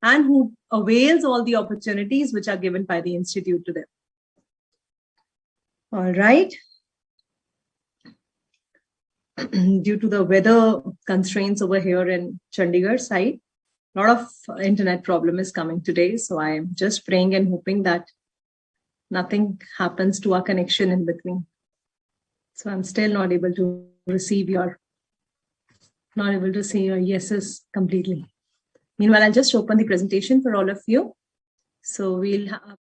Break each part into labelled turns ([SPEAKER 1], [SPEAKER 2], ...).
[SPEAKER 1] and who avails all the opportunities which are given by the institute to them. All right. Due to the weather constraints over here in Chandigarh side, a lot of internet problem is coming today. So I am just praying and hoping that nothing happens to our connection in between. So I'm still not able to receive your, not able to see your yeses completely. Meanwhile, I'll just open the presentation for all of you. So we'll have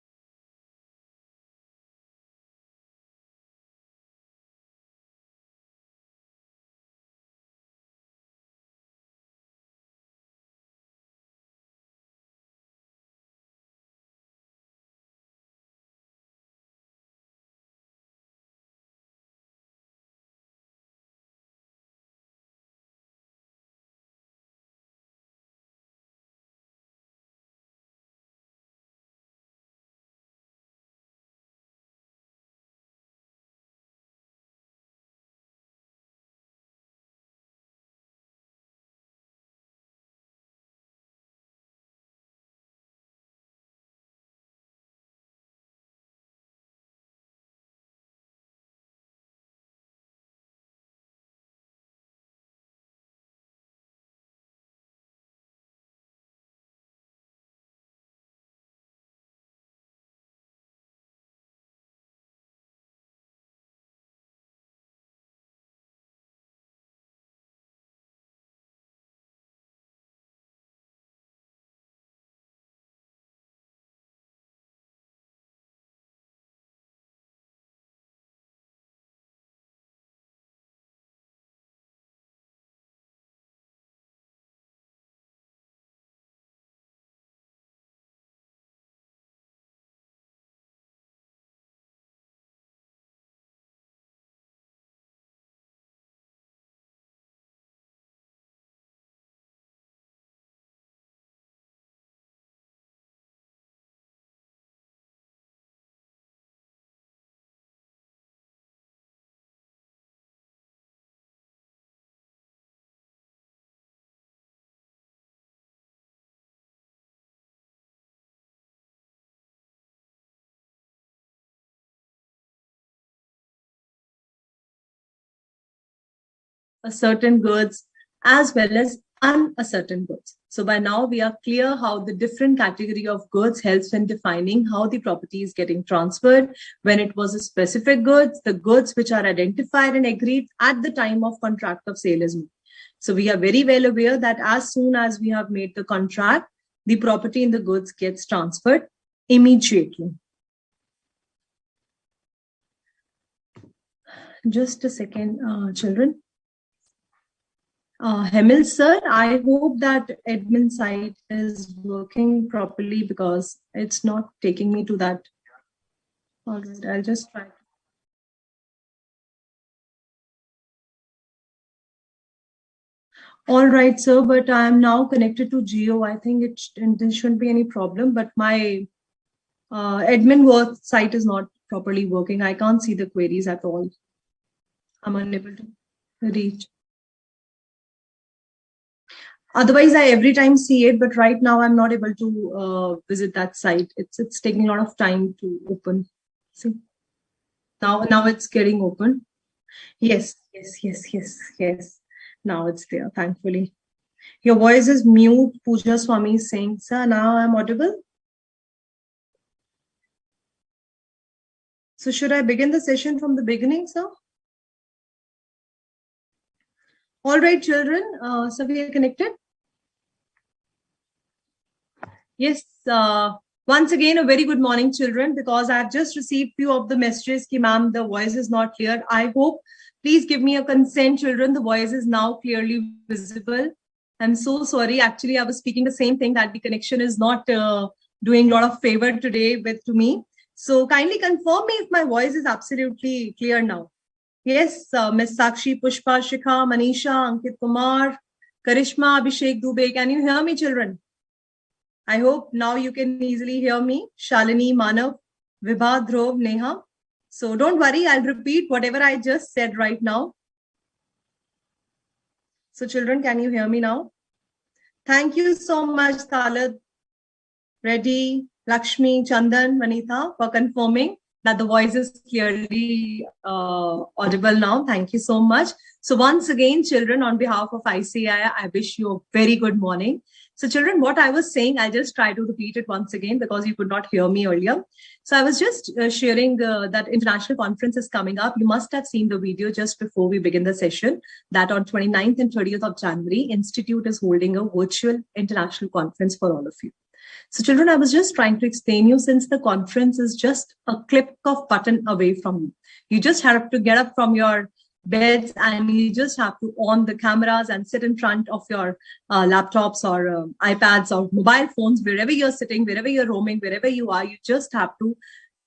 [SPEAKER 1] certain goods as well as uncertain goods. So by now we are clear how the different category of goods helps in defining how the property is getting transferred. When it was a specific goods, the goods which are identified and agreed at the time of contract of sale is made. So we are very well aware that as soon as we have made the contract, the property in the goods gets transferred immediately. Just a second, children. Hemil sir, I hope that admin site is working properly because it's not taking me to that. All right, I'll just try. All right, sir, but I'm now connected to Geo. I think there shouldn't be any problem, but my admin work site is not properly working. I can't see the queries at all. I'm unable to reach. Otherwise, I every time see it, but right now I'm not able to visit that site. It's taking a lot of time to open. See, now it's getting open. Yes. Now it's there, thankfully. Your voice is mute. Pooja Swami is saying, sir, now I'm audible. So should I begin the session from the beginning, sir? All right, children. So we are connected. Yes. Once again, a very good morning, children, because I've just received few of the messages ki ma'am, the voice is not clear. I hope, please give me a consent, children. The voice is now clearly visible. I'm so sorry. Actually, I was speaking the same thing, that the connection is not doing a lot of favor today to me. So kindly confirm me if my voice is absolutely clear now. Yes, Ms. Sakshi, Pushpa, Shikha, Manisha, Ankit Kumar, Karishma, Abhishek Dubey. Can you hear me, children? I hope now you can easily hear me. Shalini, Manav, Vibha, Dhruv, Neha. So don't worry, I'll repeat whatever I just said right now. So children, can you hear me now? Thank you so much, Talad, Reddy, Lakshmi, Chandan, Vanitha, for confirming that the voice is clearly audible now. Thank you so much. So once again, children, on behalf of ICAI, I wish you a very good morning. So children, what I was saying, I just try to repeat it once again because you could not hear me earlier. So I was just sharing that international conference is coming up. You must have seen the video just before we begin the session that on 29th and 30th of January, Institute is holding a virtual international conference for all of you. So children, I was just trying to explain you since the conference is just a click of button away from you. You just have to get up from your beds and you just have to on the cameras and sit in front of your laptops or iPads or mobile phones, wherever you're sitting, wherever you're roaming, wherever you are, you just have to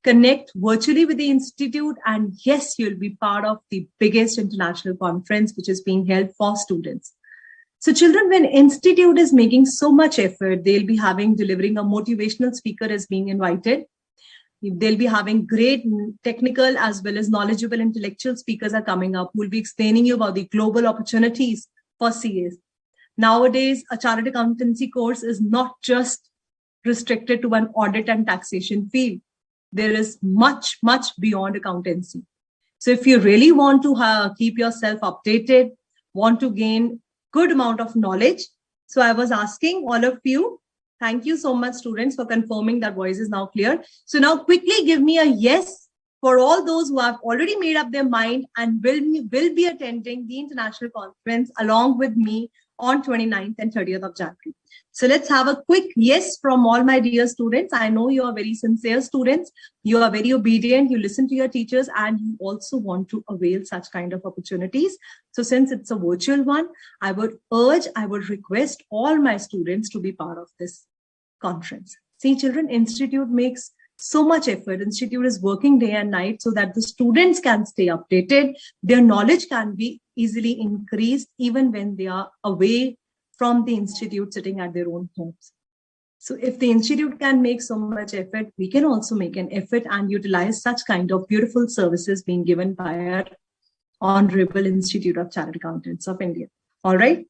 [SPEAKER 1] connect virtually with the Institute. And yes, you'll be part of the biggest international conference, which is being held for students. So children, when Institute is making so much effort, they'll be delivering a motivational speaker is being invited. They'll be having great technical as well as knowledgeable intellectual speakers are coming up who will be explaining you about the global opportunities for CAs. Nowadays, a chartered accountancy course is not just restricted to an audit and taxation field. There is much, much beyond accountancy. So if you really want to keep yourself updated, want to gain good amount of knowledge. So I was asking all of you, thank you so much, students, for confirming that voice is now clear. So now quickly give me a yes for all those who have already made up their mind and will be attending the international conference along with me on 29th and 30th of January. So let's have a quick yes from all my dear students. I know you are very sincere students. You are very obedient. You listen to your teachers and you also want to avail such kind of opportunities. So since it's a virtual one, I would request all my students to be part of this conference. See, children, Institute makes so much effort. Institute is working day and night so that the students can stay updated. Their knowledge can be easily increased even when they are away from the Institute sitting at their own homes. So if the Institute can make so much effort, we can also make an effort and utilize such kind of beautiful services being given by our Honorable Institute of Chartered Accountants of India. All right.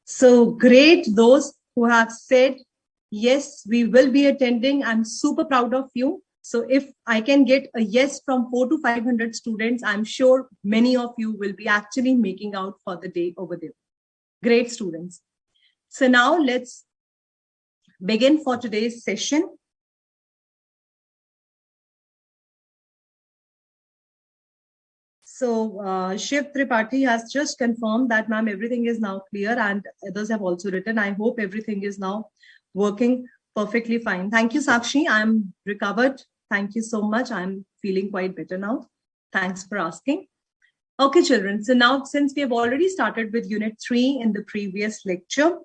[SPEAKER 1] So great. Those who have said, yes, we will be attending. I'm super proud of you. So if I can get a yes from 400 to 500 students, I'm sure many of you will be actually making out for the day over there. Great students. So now let's begin for today's session. So Shiv Tripathi has just confirmed that, ma'am, everything is now clear and others have also written. I hope everything is now working perfectly fine. Thank you, Sakshi. I'm recovered. Thank you so much. I'm feeling quite better now. Thanks for asking. Okay, children. So now, since we have already started with Unit 3 in the previous lecture,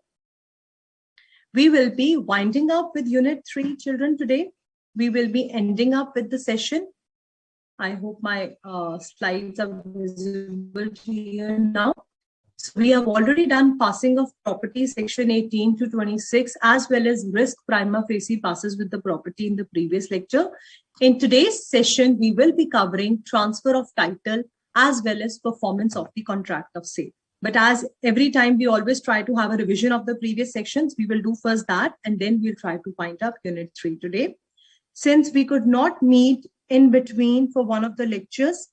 [SPEAKER 1] we will be winding up with Unit 3, children, today. We will be ending up with the session. I hope my slides are visible here now. So we have already done passing of property section 18 to 26 as well as risk prima facie passes with the property in the previous lecture. In today's session, we will be covering transfer of title as well as performance of the contract of sale. But as every time we always try to have a revision of the previous sections, we will do first that and then we'll try to wind up Unit 3 today. Since we could not meet in between for one of the lectures,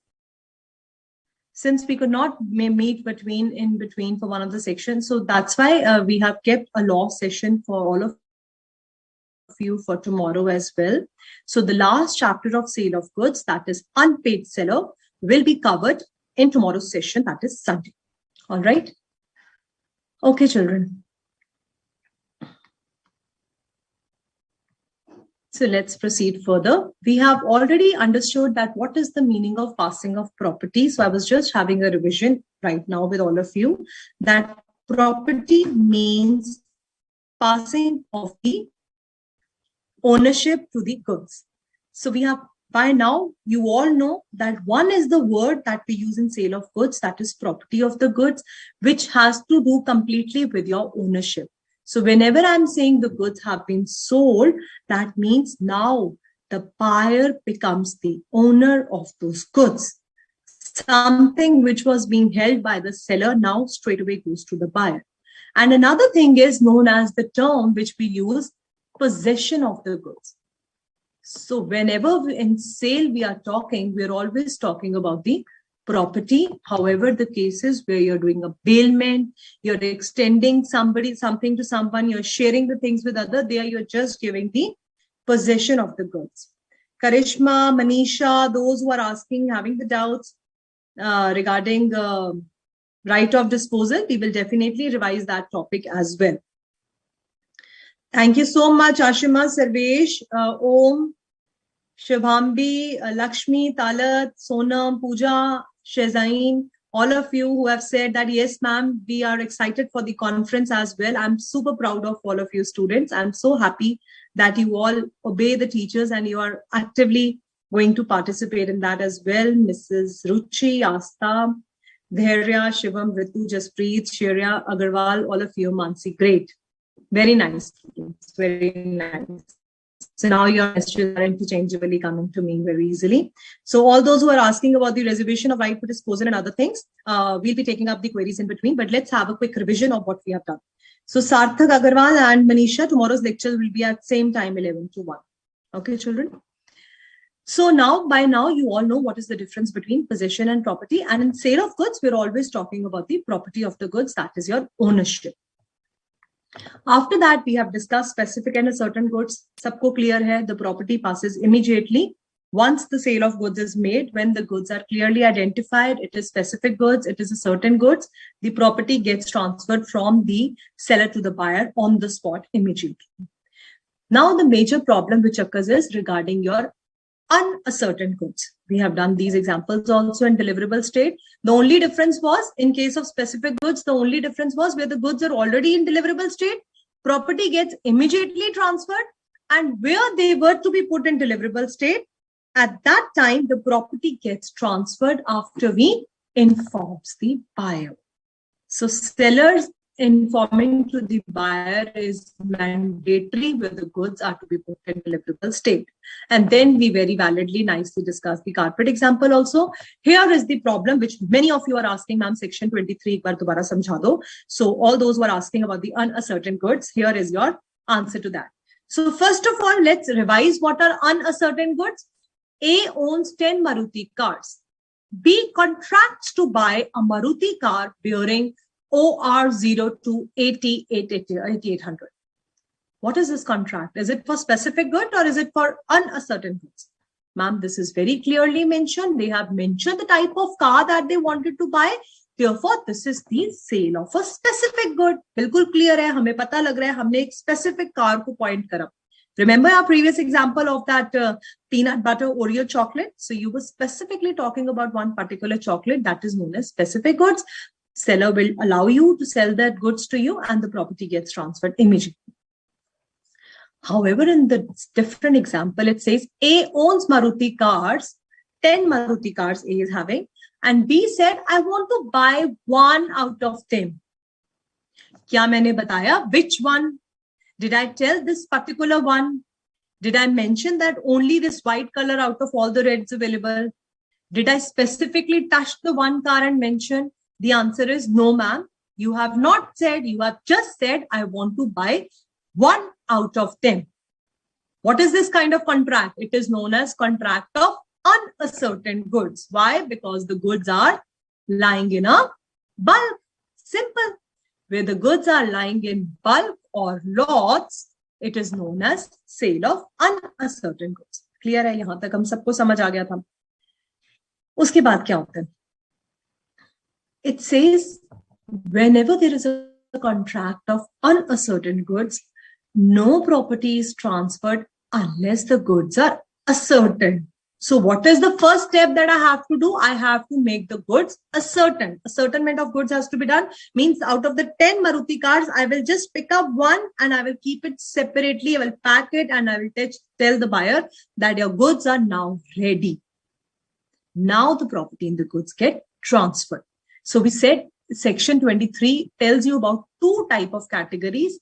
[SPEAKER 1] since we could not meet in between for one of the sections, so that's why we have kept a law session for all of you for tomorrow as well. So the last chapter of sale of goods, that is unpaid seller, will be covered in tomorrow's session, that is Sunday. All right. Okay, children. So let's proceed further. We have already understood that what is the meaning of passing of property. So I was just having a revision right now with all of you that property means passing of the ownership to the goods. So we have, by now, you all know that one is the word that we use in sale of goods, that is property of the goods, which has to do completely with your ownership. So whenever I'm saying the goods have been sold, that means now the buyer becomes the owner of those goods. Something which was being held by the seller now straight away goes to the buyer. And another thing is known as the term which we use, possession of the goods. So whenever in sale we are talking, we're always talking about the property. However, the cases where you're doing a bailment, you're extending something to someone, you're sharing the things with other, there you're just giving the possession of the goods. Karishma, Manisha, those who are asking, having the doubts regarding right of disposal, we will definitely revise that topic as well. Thank you so much, Ashima, Sarvesh, Om, Shubhambi, Lakshmi, Talat, Sonam, Pooja, Shezain, all of you who have said that, yes, ma'am, we are excited for the conference as well. I'm super proud of all of you students. I'm so happy that you all obey the teachers and you are actively going to participate in that as well. Mrs. Ruchi, Asta, Dhairya, Shivam, Ritu, Jaspreet, Shreya, Agarwal, all of you, Mansi, great. Very nice students, very nice. So now your messages are interchangeably coming to me very easily. So all those who are asking about the reservation of right to disposal and other things, we'll be taking up the queries in between, but let's have a quick revision of what we have done. So Sarthak Agarwal and Manisha, tomorrow's lecture will be at same time, 11 to 1. Okay, children? So now, by now, you all know what is the difference between possession and property. And in sale of goods, we're always talking about the property of the goods, that is your ownership. After that, we have discussed specific and certain goods. Sabko clear hai, the property passes immediately. Once the sale of goods is made, when the goods are clearly identified, it is specific goods, it is a certain goods, the property gets transferred from the seller to the buyer on the spot immediately. Now, the major problem which occurs is regarding your unascertained goods. We have done these examples also in deliverable state. The only difference was, in case of specific goods, the only difference was where the goods are already in deliverable state, property gets immediately transferred, and where they were to be put in deliverable state, at that time, the property gets transferred after we informs the buyer. So sellers informing to the buyer is mandatory where the goods are to be put in deliverable state. And then we very validly, nicely discussed the carpet example also. Here is the problem which many of you are asking, ma'am, section 23, ek baar dobara samjha do. So all those who are asking about the unascertained goods, here is your answer to that. So first of all, let's revise what are unascertained goods. A owns 10 Maruti cars. B contracts to buy a Maruti car bearing OR02 8800. What is this contract? Is it for specific good or is it for unascertained goods? Ma'am, this is very clearly mentioned. They have mentioned the type of car that they wanted to buy. Therefore, this is the sale of a specific good. Bilkul clear hai. Hame pata lag raha hai. Humne ek specific car ko point kara. Remember our previous example of that peanut butter Oreo chocolate? So you were specifically talking about one particular chocolate that is known as specific goods. Seller will allow you to sell that goods to you and the property gets transferred immediately. However, in the different example, it says A owns Maruti cars, 10 Maruti cars A is having, and B said, I want to buy one out of them. Kya maine bataya? Which one? Did I tell this particular one? Did I mention that only this white color out of all the reds available? Did I specifically touch the one car and mention? The answer is no, ma'am. You have not said, you have just said, I want to buy one out of them. What is this kind of contract? It is known as contract of unascertained goods. Why? Because the goods are lying in a bulk. Simple. Where the goods are lying in bulk or lots, it is known as sale of unascertained goods. Clear है? यहाँ तक हम सबको समझ आ गया था. उसके बाद क्या होता है? It says whenever there is a contract of unascertained goods, no property is transferred unless the goods are ascertained. So what is the first step that I have to do? I have to make the goods ascertained. Ascertainment of goods has to be done. Means out of the 10 Maruti cars, I will just pick up one and I will keep it separately. I will pack it and I will tell the buyer that your goods are now ready. Now the property and the goods get transferred. So we said section 23 tells you about two type of categories.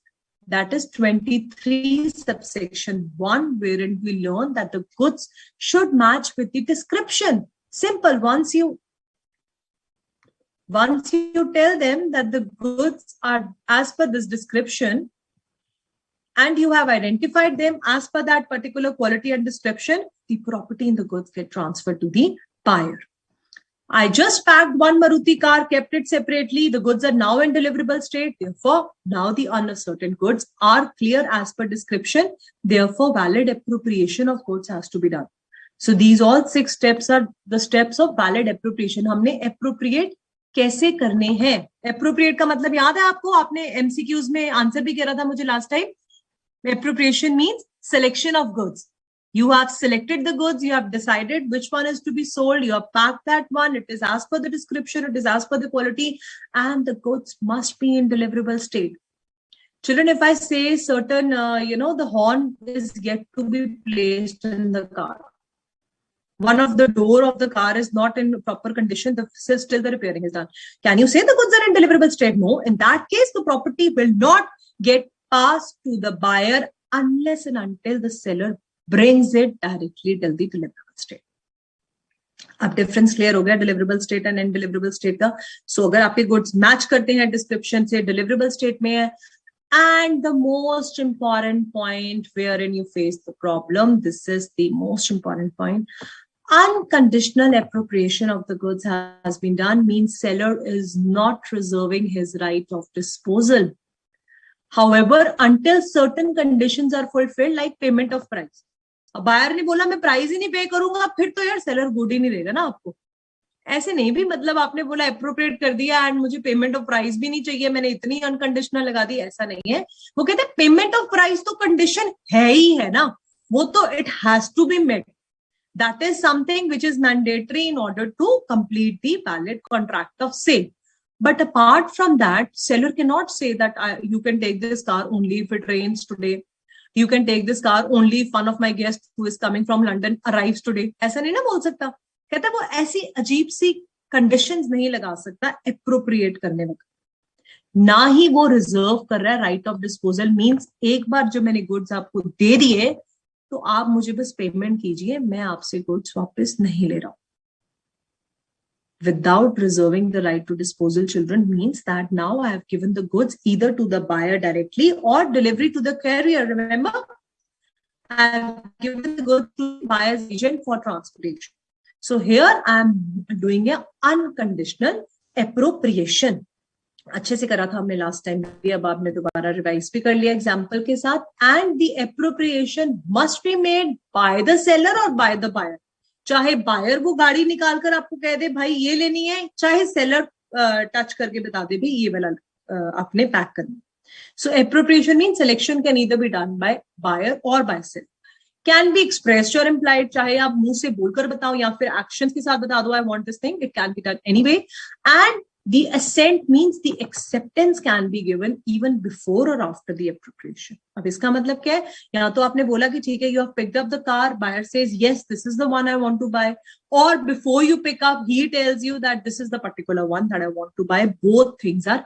[SPEAKER 1] That is 23 subsection 1, wherein we learn that the goods should match with the description. Simple. Once you Once you tell them that the goods are as per this description, and you have identified them as per that particular quality and description, the property in the goods get transferred to the buyer. I just packed one Maruti car, kept it separately. The goods are now in deliverable state. Therefore, now the unascertained goods are clear as per description. Therefore, valid appropriation of goods has to be done. So these all 6 steps are the steps of valid appropriation. हमने appropriate कैसे करने हैं? Appropriate का मतलब याद है आपको? आपने MCQs में आंसर भी किया था मुझे last time. Appropriation means selection of goods. You have selected the goods, you have decided which one is to be sold, you have packed that one, it is as per the description, it is as per the quality, and the goods must be in deliverable state. Children, if I say certain, the horn is yet to be placed in the car. One of the door of the car is not in proper condition, still the repairing is done. Can you say the goods are in deliverable state? No. In that case, the property will not get passed to the buyer unless and until the seller brings it directly till the deliverable state. अब difference clear हो गया deliverable state and undeliverable state का. So अगर आपके goods match करते हैं description से deliverable state में है, and the most important point wherein you face the problem, this is the most important point. Unconditional appropriation of the goods has been done, means seller is not reserving his right of disposal. However, until certain conditions are fulfilled, like payment of price. अब buyer ने बोला मैं price ही नहीं पे करूंगा, फिर तो यार सेलर गुड ही नहीं देगा ना आपको. ऐसे नहीं भी, मतलब आपने बोला अप्रोप्रिएट कर दिया एंड मुझे पेमेंट ऑफ प्राइस भी नहीं चाहिए, मैंने इतनी अनकंडीशनल लगा दी, ऐसा नहीं है. वो कहते हैं पेमेंट ऑफ प्राइस तो कंडीशन है ही है ना, वो तो it has to be met. That is something which is mandatory in order to complete the valid contract of sale. But apart from that, seller cannot say that you can take this car only if it rains today. You can take this car only if one of my guests who is coming from London arrives today. ऐसा नहीं ना बोल सकता. कहता है वो ऐसी अजीब सी conditions नहीं लगा सकता appropriate करने वक्त. ना ही वो reserve कर रहा है right of disposal, means एक बार जो मैंने goods आपको दे दिए तो आप मुझे बस payment कीजिए, मैं आपसे goods वापस नहीं ले रहा हूं. Without reserving the right to disposal, children, means that now I have given the goods either to the buyer directly or delivery to the carrier. Remember, I have given the goods to the buyer's agent for transportation. So here I am doing a unconditional appropriation. अच्छे से करा था हमने last time भी, अब आपने दोबारा revise भी कर लिया एग्जाम्पल के साथ. And the appropriation must be made by the seller or by the buyer. चाहे बायर वो गाड़ी निकाल कर आपको कह दे भाई ये लेनी है, चाहे सेलर टच करके बता दे भाई ये वाला आपने पैक करना. So appropriation mean selection can either be done by buyer और by seller. Can be expressed और इम्प्लाइड, चाहे आप मुंह से बोलकर बताओ या फिर एक्शंस के साथ बता दो I want this thing, it can be done anyway. And the assent means the acceptance can be given even before or after the appropriation. अब इसका मतलब क्या है, यहाँ तो आपने बोला कि ठीक है you have picked up the car, buyer says yes this is the one I want to buy, or before you pick up he tells you that this is the particular one that I want to buy. Both things are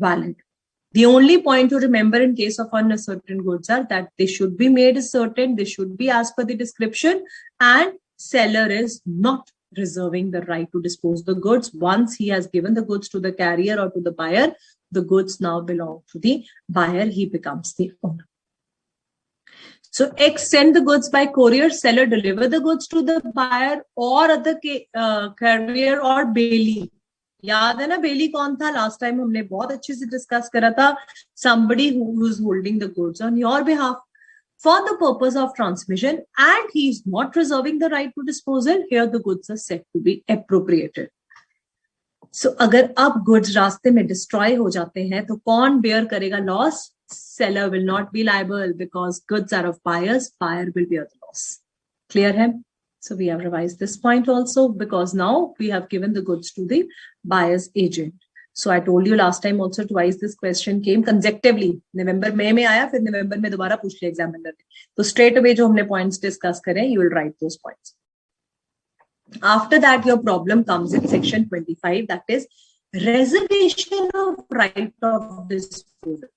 [SPEAKER 1] valid. The only point to remember in case of uncertain goods are that they should be made certain, they should be as per the description, and seller is not reserving the right to dispose the goods. Once he has given the goods to the carrier or to the buyer, the goods now belong to the buyer, he becomes the owner. So X send the goods by courier, seller deliver the goods to the buyer or other carrier or bailey. याद है ना बेली कौन था, last time हमने बहुत अच्छे से discuss करा था. somebody who is holding the goods on your behalf for the purpose of transmission, and he is not reserving the right to disposal. Here the goods are said to be appropriated. So अगर अब goods रास्ते में destroy हो जाते हैं तो कौन bear करेगा loss? Seller will not be liable because goods are of buyers. Buyer will bear the loss. Clear है? So we have revised this point also because now we have given the goods to the buyer's agent. So I told you last time also twice this question came consecutively. November में आया, फिर November में दोबारा पूछ लिया examiner ने. तो straight away जो हमने points discuss करें, you will write those points. After that, your problem comes in section 25, that is reservation of right of disposal.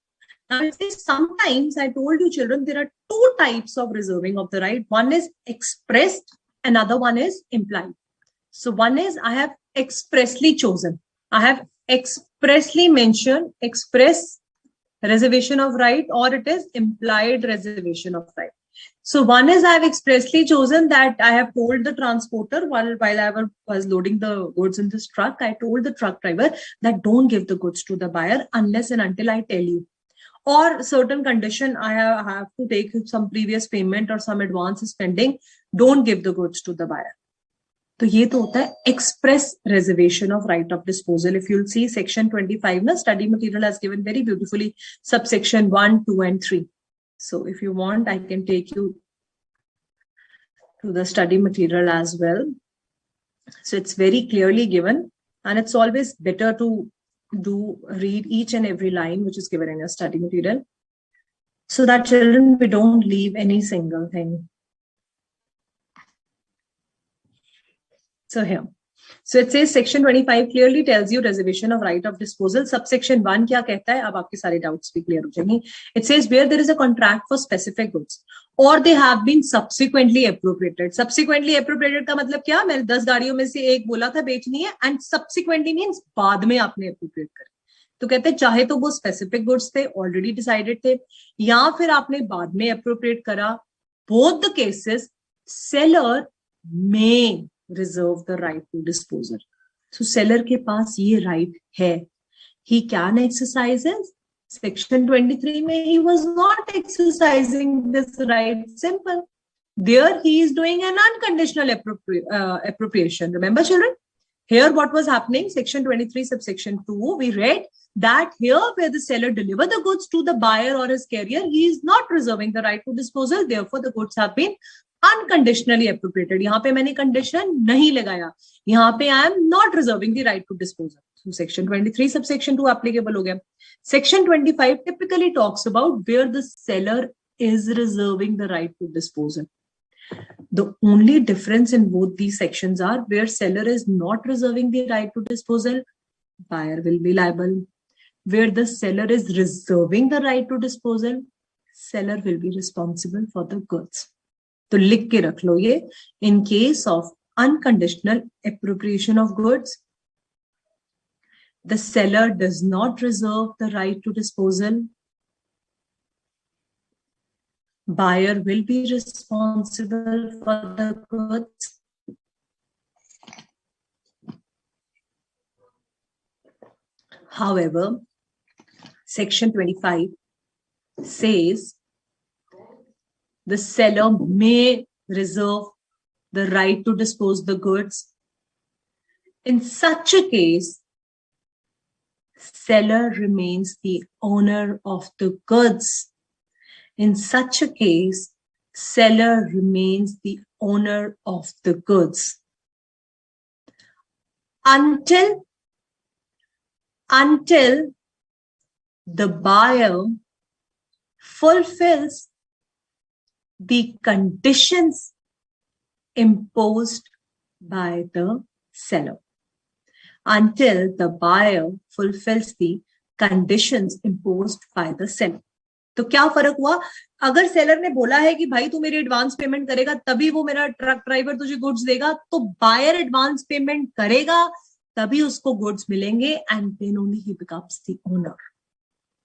[SPEAKER 1] Now, it says sometimes I told you children there are two types of reserving of the right. One is expressed, another one is implied. So one is I have expressly chosen. I have expressly mentioned express reservation of right, or it is implied reservation of right. So one is I have expressly chosen that I have told the transporter while I was loading the goods in this truck, I told the truck driver that don't give the goods to the buyer unless and until I tell you. Or certain condition, I have to take some previous payment or some advance is pending, don't give the goods to the buyer. तो ये तो होता है express reservation of right of disposal. If you'll see section 25, na study material has given very beautifully subsection 1, 2, and 3. So if you want, I can take you to the study material as well. So it's very clearly given, and it's always better to read each and every line which is given in your study material, so that children, we don't leave any single thing. So here, so it says section 25 clearly tells you reservation of right of disposal. Subsection 1 क्या कहता है? अब आपके सारे doubts भी clear हो जाएंगे. It says where there is a contract for specific goods or they have been subsequently appropriated. Subsequently appropriated का मतलब क्या? मैंने 10 गाड़ियों में से एक बोला था बेचनी है, and subsequently means बाद में आपने appropriate करी. तो कहते हैं चाहे तो वो specific goods थे, already decided थे, या फिर आपने बाद में appropriate करा. Both the cases, seller may reserve the right to disposal. So seller के पास ये right है. He can exercise it. Section 23 में he was not exercising this right. Simple. There he is doing an unconditional appropriation. Remember, children? Here what was happening? Section 23 subsection 2, we read that here where the seller delivered the goods to the buyer or his carrier, he is not reserving the right to disposal. Therefore, the goods have been unconditionally appropriated. यहाँ पे मैंने condition नहीं लगाया. यहाँ पे I am not reserving the right to disposal. So section 23 subsection 2 applicable हो गया. Section 25 typically talks about where the seller is reserving the right to disposal. The only difference in both these sections are where seller is not reserving the right to disposal, buyer will be liable. Where the seller is reserving the right to disposal, seller will be responsible for the goods. तो लिख के रख लो ये. In case of unconditional appropriation of goods, the seller does not reserve the right to disposal. Buyer will be responsible for the goods. However, section 25 says the seller may reserve the right to dispose the goods. In such a case, seller remains the owner of the goods. In such a case, seller remains the owner of the goods until the buyer fulfills the conditions imposed by the seller. Until the buyer fulfills the conditions imposed by the seller. तो क्या फर्क हुआ? अगर seller ने बोला है कि भाई तू मेरी एडवांस पेमेंट करेगा तभी वो मेरा ट्रक ड्राइवर तुझे गुड्स देगा, तो बायर एडवांस पेमेंट करेगा तभी उसको गुड्स मिलेंगे, and then only he becomes the owner.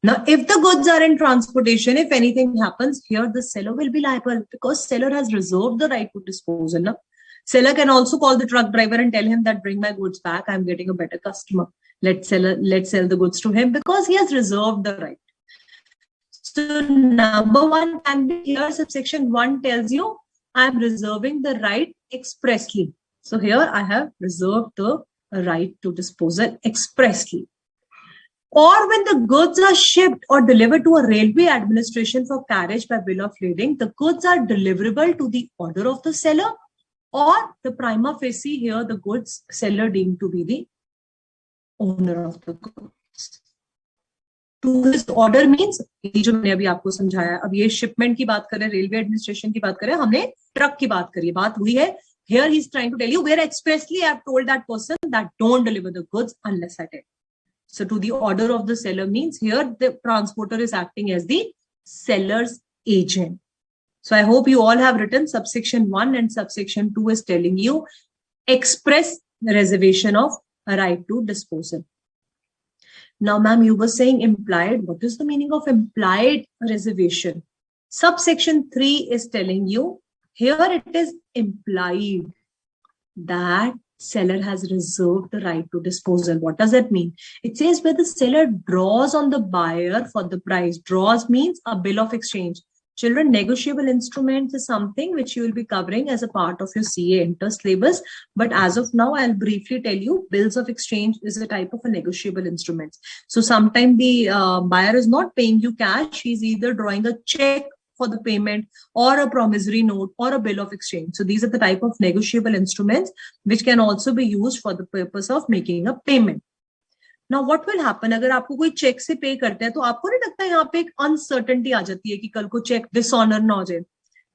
[SPEAKER 1] Now, if the goods are in transportation, if anything happens, here the seller will be liable because seller has reserved the right to dispose. No? Seller can also call the truck driver and tell him that bring my goods back. I'm getting a better customer. Let's sell the goods to him because he has reserved the right. So number one can be here. Subsection 1 tells you I'm reserving the right expressly. So here I have reserved the right to disposal expressly. Or when the goods are shipped or delivered to a railway administration for carriage by bill of lading, the goods are deliverable to the order of the seller or the prima facie here the goods seller deemed to be the owner of the goods. To his order means ये जो मैंने अभी आपको समझाया, अब ये shipment की बात करें, रेलवे एडमिनिस्ट्रेशन की बात करें, हमने ट्रक की बात करी, बात हुई है. Here he is trying to tell you where expressly I have told that person that don't deliver the goods unless I tell. So to the order of the seller means here the transporter is acting as the seller's agent. So I hope you all have written subsection 1 and subsection 2 is telling you express reservation of a right to disposal. Now, ma'am, you were saying implied. What is the meaning of implied reservation? Subsection 3 is telling you, here it is implied that seller has reserved the right to disposal. What does that mean? It says where the seller draws on the buyer for the price. Draws means a bill of exchange. Children, negotiable instruments is something which you will be covering as a part of your CA inter syllabus. But as of now, I'll briefly tell you, bills of exchange is a type of a negotiable instrument. So sometimes the buyer is not paying you cash. He's either drawing a check for the payment or a promissory note or a bill of exchange. So these are the type of negotiable instruments which can also be used for the purpose of making a payment. Now what will happen अगर आपको कोई check से पे करते हैं तो आपको नहीं लगता है यहाँ पे एक अनसर्टेनिटी आ जाती है कि कल को चेक डिसऑनर ना हो जाए,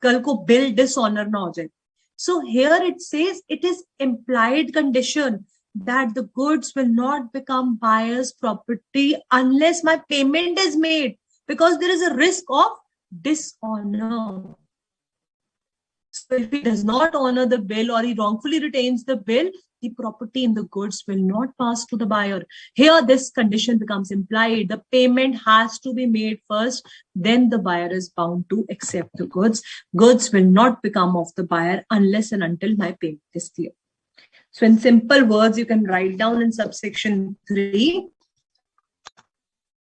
[SPEAKER 1] कल को बिल डिसऑनर ना हो जाए. So here it says it is implied condition that the goods will not become buyer's property unless my payment is made, because there is a risk of dishonor. So if he does not honor the bill or he wrongfully retains the bill, the property in the goods will not pass to the buyer. Here, this condition becomes implied. The payment has to be made first, then the buyer is bound to accept the goods. Goods will not become of the buyer unless and until my payment is clear. So in simple words, you can write down in subsection 3,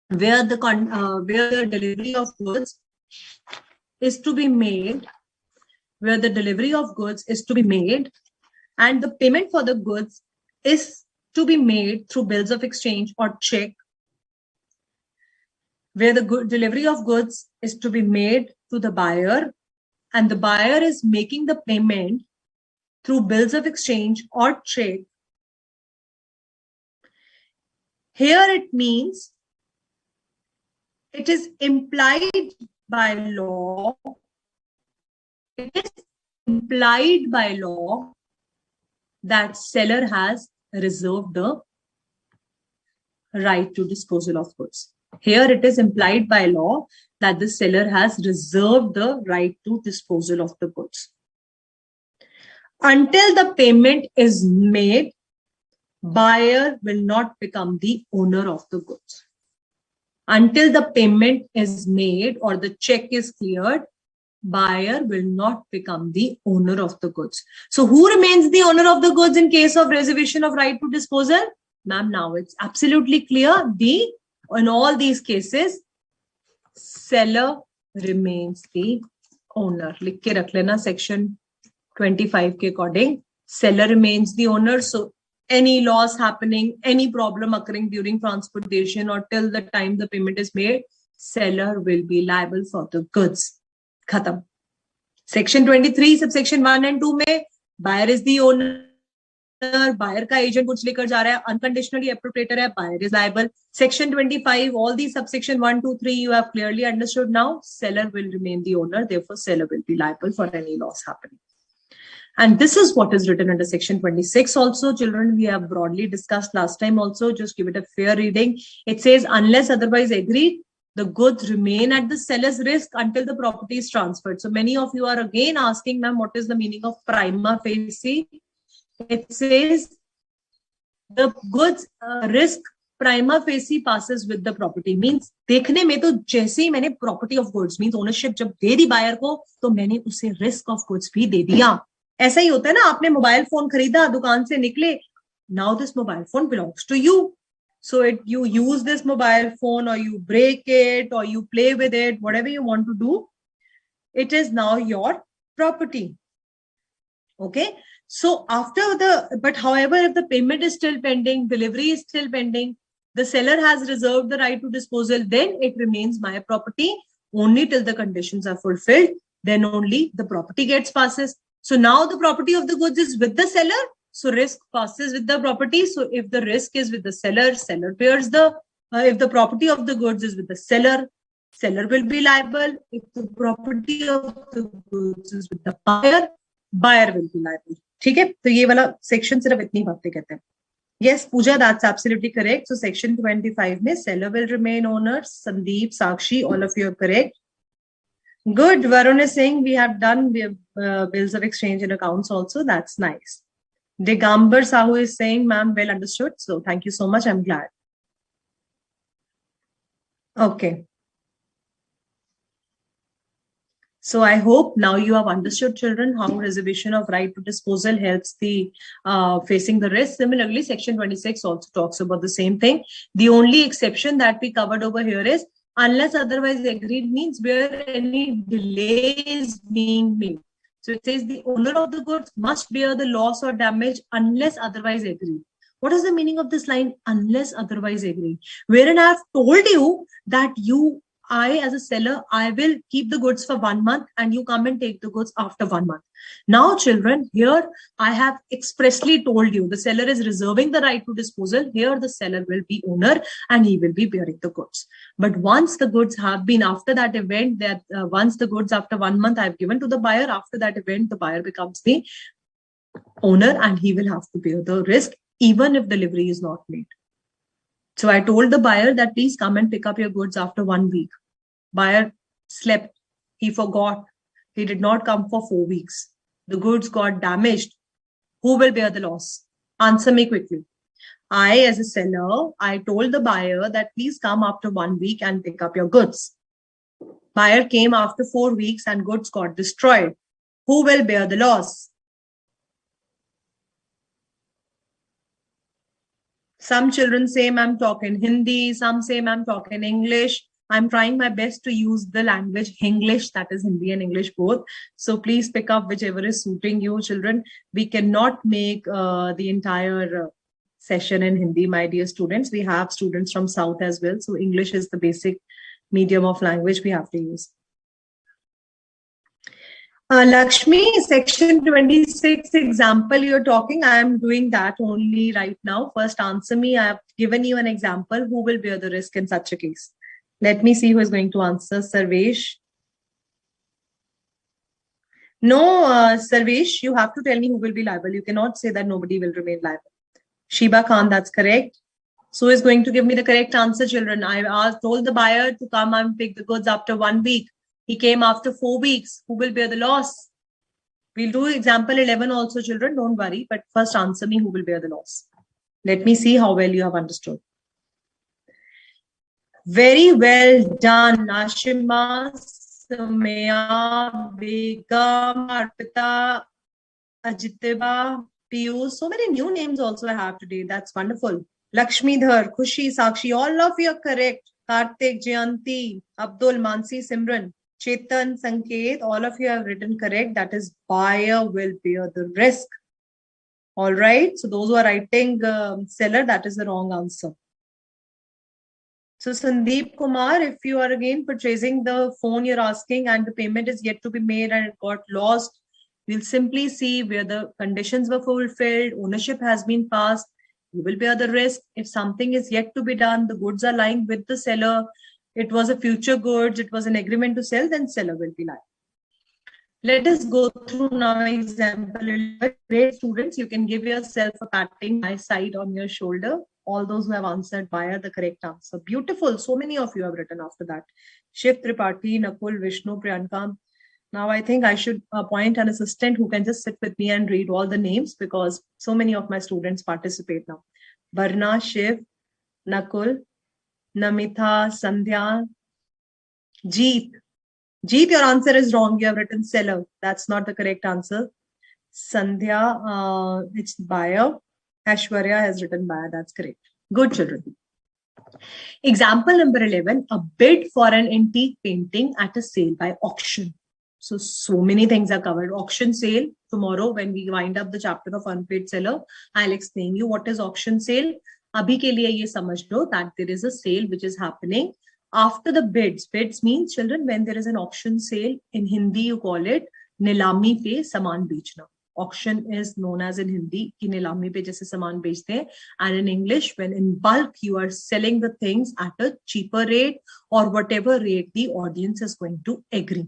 [SPEAKER 1] where the delivery of goods is to be made, where the delivery of goods is to be made and the payment for the goods is to be made through bills of exchange or check, where the delivery of goods is to be made to the buyer and the buyer is making the payment through bills of exchange or check. Here it means it is implied by law. It is implied by law that seller has reserved the right to disposal of goods. Here it is implied by law that the seller has reserved the right to disposal of the goods. Until the payment is made, buyer will not become the owner of the goods. Until the payment is made or the check is cleared, buyer will not become the owner of the goods. So who remains the owner of the goods in case of reservation of right to disposal? Ma'am, now it's absolutely clear. In all these cases, seller remains the owner. लिख के रख लेना section 25 के according. Seller remains the owner. So any loss happening, any problem occurring during transportation or till the time the payment is made, seller will be liable for the goods. खत्म. Section 23 subsection 1 and 2 में buyer is the owner, buyer का agent कुछ लेकर जा रहा है, unconditionally appropriator है, buyer is liable. Section 25, all these subsection 1, 2, 3 you have clearly understood now. Seller will remain the owner, therefore seller will be liable for any loss happening. And this is what is written under section 26 also. Children, we have broadly discussed last time also. Just give it a fair reading. It says unless otherwise agreed, the goods remain at the seller's risk until the property is transferred. So many of you are again asking, ma'am, what is the meaning of prima facie? It says the goods risk prima facie passes with the property. Means देखने में तो जैसे ही मैंने property of goods means ownership जब दे दी buyer को, तो मैंने उसे risk of goods भी दे दिया. ऐसा ही होता है ना, आपने मोबाइल फोन खरीदा, दुकान से निकले, now this mobile phone belongs to you. So you use this mobile phone or you break it or you play with it, whatever you want to do, it is now your property. Okay. So but however, if the payment is still pending, delivery is still pending, the seller has reserved the right to disposal, then it remains my property only till the conditions are fulfilled. Then only the property gets passes. So now the property of the goods is with the seller. So risk passes with the property. So if the risk is with the seller, seller bears if the property of the goods is with the seller, seller will be liable. If the property of the goods is with the buyer, buyer will be liable. ठीक है, तो ये वाला section सिर्फ इतनी बातें कहते हैं. Yes, Pooja, that's absolutely correct. So section 25 में seller will remain owner. Sandeep, Sakshi, all of you are correct. Good. Varun is saying we have bills of exchange and accounts also. That's nice. Digambar Sahu is saying, ma'am, well understood. So thank you so much. I'm glad. Okay. So I hope now you have understood, children, how reservation of right to disposal helps the facing the risk. Similarly, Section 26 also talks about the same thing. The only exception that we covered over here is unless otherwise agreed means where any delay is being made. So it says the owner of the goods must bear the loss or damage unless otherwise agreed. What is the meaning of this line? Unless otherwise agreed. Wherein I have told you that I, as a seller, I will keep the goods for 1 month and you come and take the goods after 1 month. Now, children, here I have expressly told you the seller is reserving the right to disposal. Here the seller will be owner and he will be bearing the goods. But once the goods have been after that event, that once the goods after 1 month I've given to the buyer, after that event, the buyer becomes the owner and he will have to bear the risk even if delivery is not made. So I told the buyer that please come and pick up your goods after 1 week. Buyer slept. He forgot. He did not come for 4 weeks. The goods got damaged. Who will bear the loss? Answer me quickly. I, as a seller, I told the buyer that please come after 1 week and pick up your goods. Buyer came after 4 weeks and goods got destroyed. Who will bear the loss? Some children say, I'm talking Hindi. Some say, I'm talking English. I'm trying my best to use the language English, that is Hindi and English both. So please pick up whichever is suiting you, children. We cannot make the entire session in Hindi, my dear students. We have students from South as well. So English is the basic medium of language we have to use. Lakshmi, section 26 example you're talking, I am doing that only right now. First answer me. I have given you an example. Who will bear the risk in such a case? Let me see who is going to answer. Sarvesh. No, Sarvesh, you have to tell me who will be liable. You cannot say that nobody will remain liable. Shiba Khan, that's correct. So is going to give me the correct answer, children. I told the buyer to come and pick the goods after 1 week. He came after 4 weeks. Who will bear the loss? We'll do example 11 also, children. Don't worry. But first answer me who will bear the loss. Let me see how well you have understood. Very well done, Ashima, Sumaya, Begum, Arpita, Ajitaba, Piyush. So many new names also I have today. That's wonderful. Lakshmi Dhar, Khushi, Sakshi, all of you are correct. Kartik, Jayanti, Abdul, Mansi, Simran, Chetan, Sanket, all of you have written correct. That is, buyer will bear the risk. All right. So those who are writing seller, that is the wrong answer. So Sandeep Kumar, if you are again purchasing the phone you're asking and the payment is yet to be made and it got lost, we'll simply see where the conditions were fulfilled, ownership has been passed, you will bear the risk. If something is yet to be done, the goods are lying with the seller, it was a future goods, it was an agreement to sell, then seller will be liable. Let us go through now example. Great students, you can give yourself a patting my side on your shoulder. All those who have answered via the correct answer. Beautiful. So many of you have written after that. Shiv Tripathi, Nakul, Vishnu, Priyanka. Now I think I should appoint an assistant who can just sit with me and read all the names because so many of my students participate now. Barna, Shiv, Nakul, Namitha, Sandhya, Jeet. Jeet, your answer is wrong. You have written seller. That's not the correct answer. Sandhya, it's buyer. Ashwarya has written buyer. That's correct. Good, children. Example number 11, a bid for an antique painting at a sale by auction. So many things are covered. Auction sale. Tomorrow, when we wind up the chapter of unpaid seller, I'll explain you what is auction sale. Abhi ke liye ye samajh lo that there is a sale which is happening after the bids. Bids means, children, when there is an auction sale, in Hindi you call it nilami pe saman bechna. Auction is known as in Hindi ki nilami pe jaise saman bechte hain, and in English, when in bulk you are selling the things at a cheaper rate or whatever rate the audience is going to agree.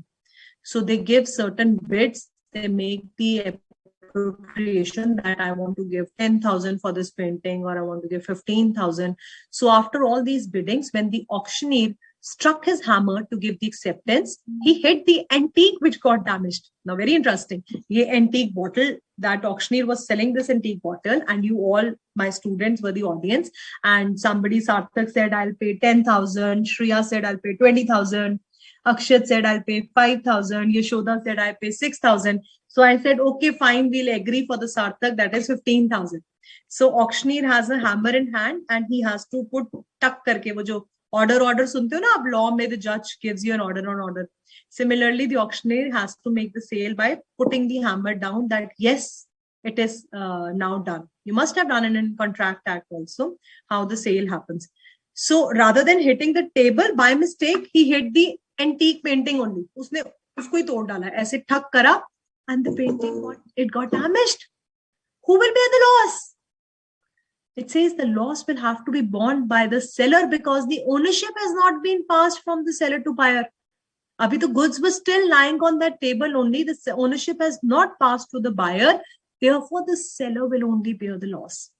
[SPEAKER 1] So they give certain bids, they make the appropriation that I want to give 10,000 for this painting or I want to give 15,000. So after all these biddings, when the auctioneer struck his hammer to give the acceptance. He hit the antique which got damaged. Now, very interesting. The antique bottle, that auctioneer was selling this antique bottle, and you all, my students, were the audience. And somebody, Sarthak, said, I'll pay 10,000. Shreya said, I'll pay 20,000. Akshat said, I'll pay 5,000. Yashoda said, I pay 6,000. So I said, okay, fine, we'll agree for the Sarthak, that is 15,000. So auctioneer has a hammer in hand and he has to put tuck करके वो जो order सुनते हो ना आप law में, the judge gives you an order on order. Similarly, the auctioneer has to make the sale by putting the hammer down that yes, it is now done. You must have done it in contract act also, how the sale happens. So rather than hitting the table by mistake, he hit the antique painting only. उसने उसको ही तोड़ डाला, ऐसे ठक करा, and the painting got damaged. Who will bear the loss? It says the loss will have to be borne by the seller because the ownership has not been passed from the seller to buyer. Abhi the goods were still lying on that table only. The ownership has not passed to the buyer. Therefore, the seller will only bear the loss.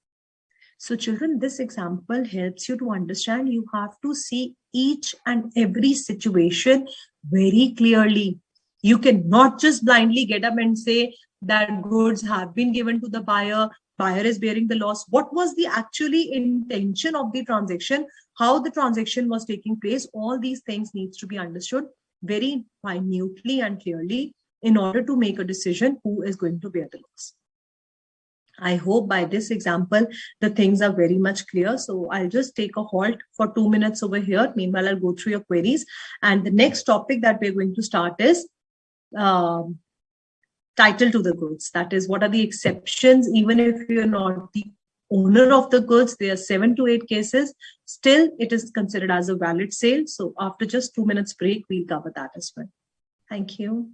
[SPEAKER 1] So children, this example helps you to understand you have to see each and every situation very clearly. You cannot just blindly get up and say that goods have been given to the buyer is bearing the loss. What was the actually intention of the transaction? How the transaction was taking place? All these things needs to be understood very minutely and clearly in order to make a decision who is going to bear the loss. I hope by this example, the things are very much clear. So I'll just take a halt for 2 minutes over here. Meanwhile, I'll go through your queries. And the next topic that we're going to start is title to the goods. That is, what are the exceptions? Even if you're not the owner of the goods, there are 7 to 8 cases. Still, it is considered as a valid sale. So after just 2 minutes break, we'll cover that as well. Thank you.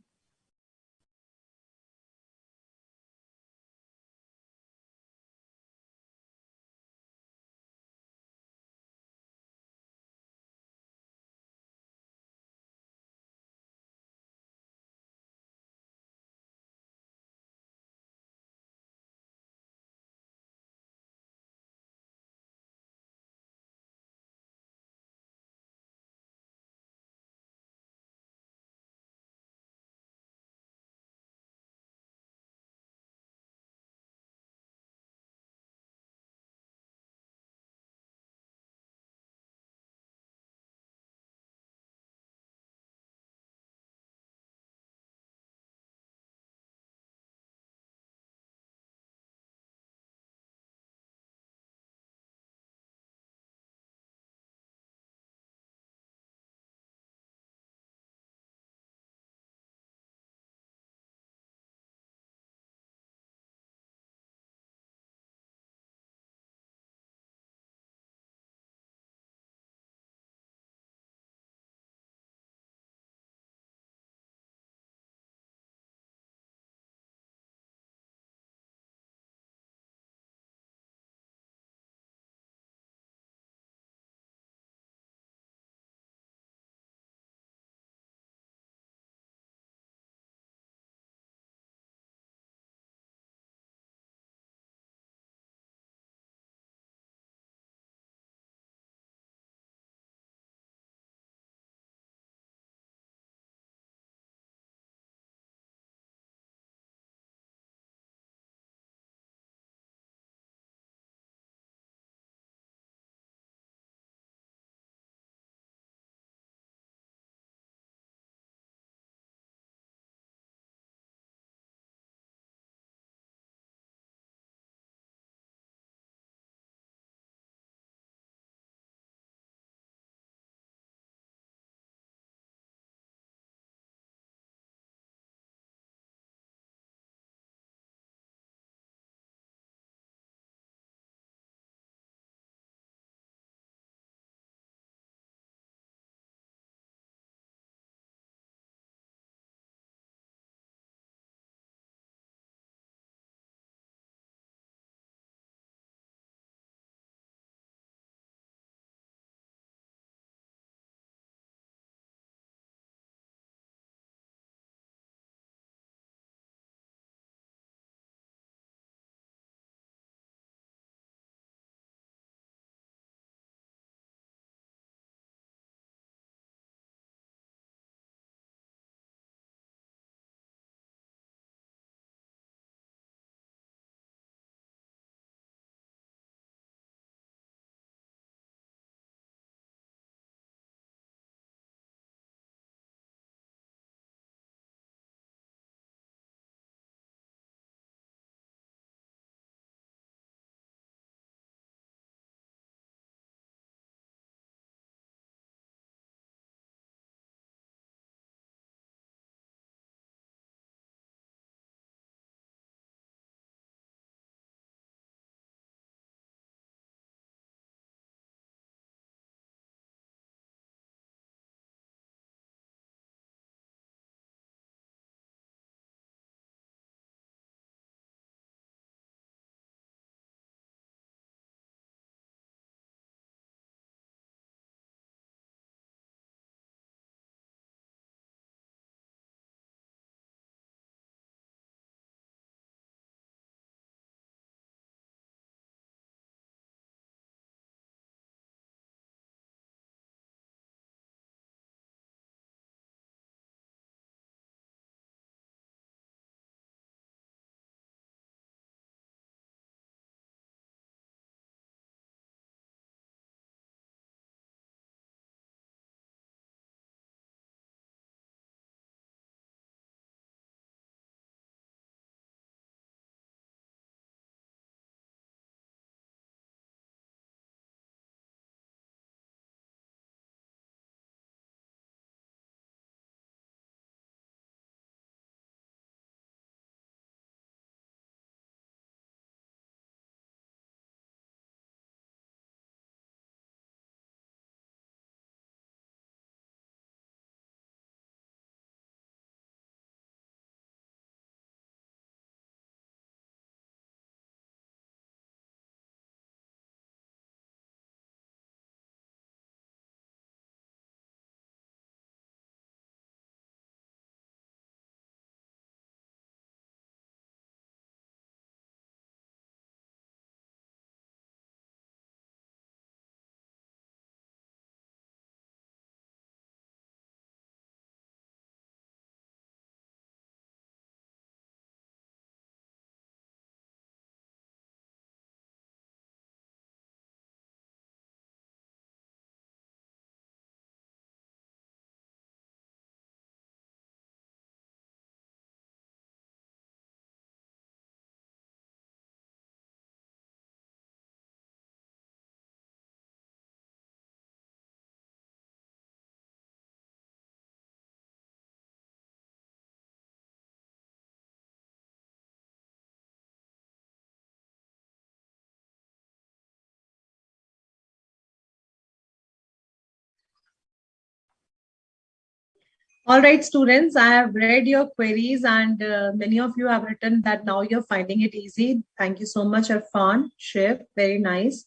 [SPEAKER 1] All right, students, I have read your queries and many of you have written that now you're finding it easy. Thank you so much, Irfan, Shiv, very nice.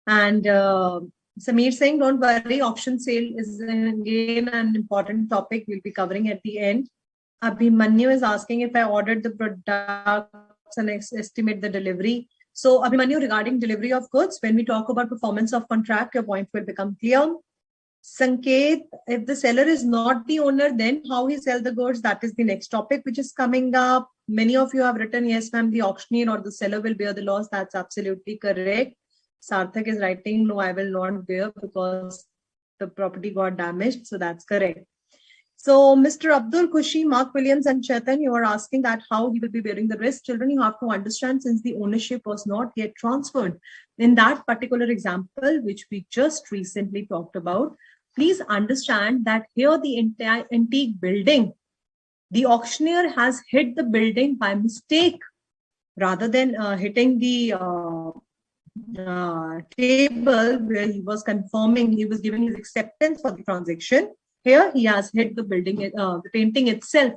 [SPEAKER 1] And Samir saying, don't worry, auction sale is again an important topic we'll be covering at the end. Abhimanyu is asking if I ordered the products and estimate the delivery. So Abhimanyu, regarding delivery of goods, when we talk about performance of contract, your point will become clear. Sanket, if the seller is not the owner, then how he sell the goods? That is the next topic which is coming up. Many of you have written, yes, ma'am, the auctioneer or the seller will bear the loss. That's absolutely correct. Sarthak is writing, no, I will not bear because the property got damaged. So that's correct. So Mr. Abdul Kushi, Mark Williams and Chetan, you are asking that how he will be bearing the risk. Children, you have to understand since the ownership was not yet transferred. In that particular example, which we just recently talked about, please understand that here the entire antique building, the auctioneer has hit the building by mistake rather than hitting the table where he was confirming, he was giving his acceptance for the transaction. Here he has hit the building, the painting itself.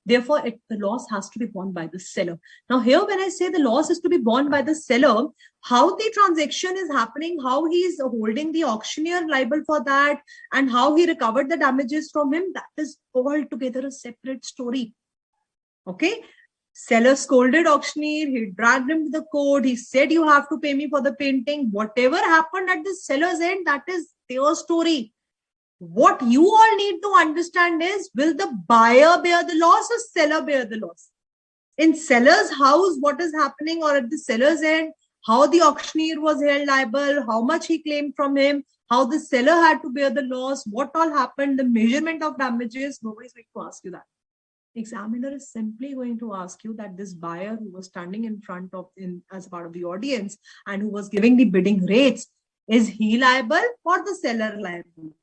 [SPEAKER 1] Therefore, the loss has to be borne by the seller. Now here, when I say the loss is to be borne by the seller, how the transaction is happening, how he is holding the auctioneer liable for that, and how he recovered the damages from him, that is altogether a separate story. Okay. Seller scolded auctioneer, he dragged him to the court, he said you have to pay me for the painting. Whatever happened at the seller's end, that is their story. What you all need to understand is, will the buyer bear the loss or seller bear the loss? In seller's house, what is happening, or at the seller's end, how the auctioneer was held liable, how much he claimed from him, how the seller had to bear the loss, what all happened, the measurement of damages, nobody's going to ask you that. Examiner is simply going to ask you that this buyer who was standing in front of as part of the audience and who was giving the bidding rates, is he liable or the seller liable?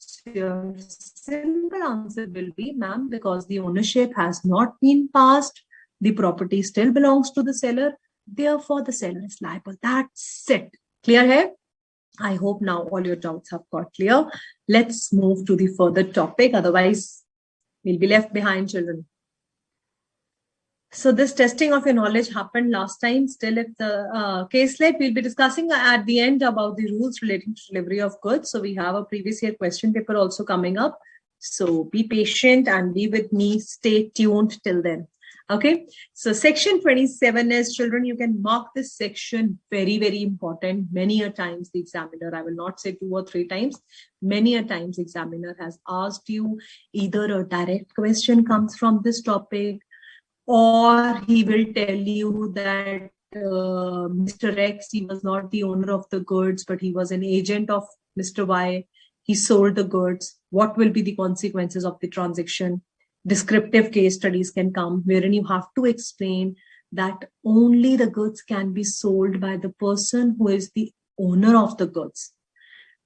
[SPEAKER 1] So your simple answer will be, ma'am, because the ownership has not been passed, the property still belongs to the seller, therefore the seller is liable. That's it. Clear here? I hope now all your doubts have got clear. Let's move to the further topic. Otherwise, we'll be left behind, children. So this testing of your knowledge happened last time. Still, if the case late, we'll be discussing at the end about the rules relating to delivery of goods. So we have a previous year question paper also coming up. So be patient and be with me. Stay tuned till then. Okay. So section 27 is, children, you can mark this section very, very important. Many a times the examiner, I will not say 2 or 3 times, many a times examiner has asked you, either a direct question comes from this topic, or he will tell you that Mr. X, he was not the owner of the goods, but he was an agent of Mr. Y. He sold the goods. What will be the consequences of the transaction? Descriptive case studies can come wherein you have to explain that only the goods can be sold by the person who is the owner of the goods.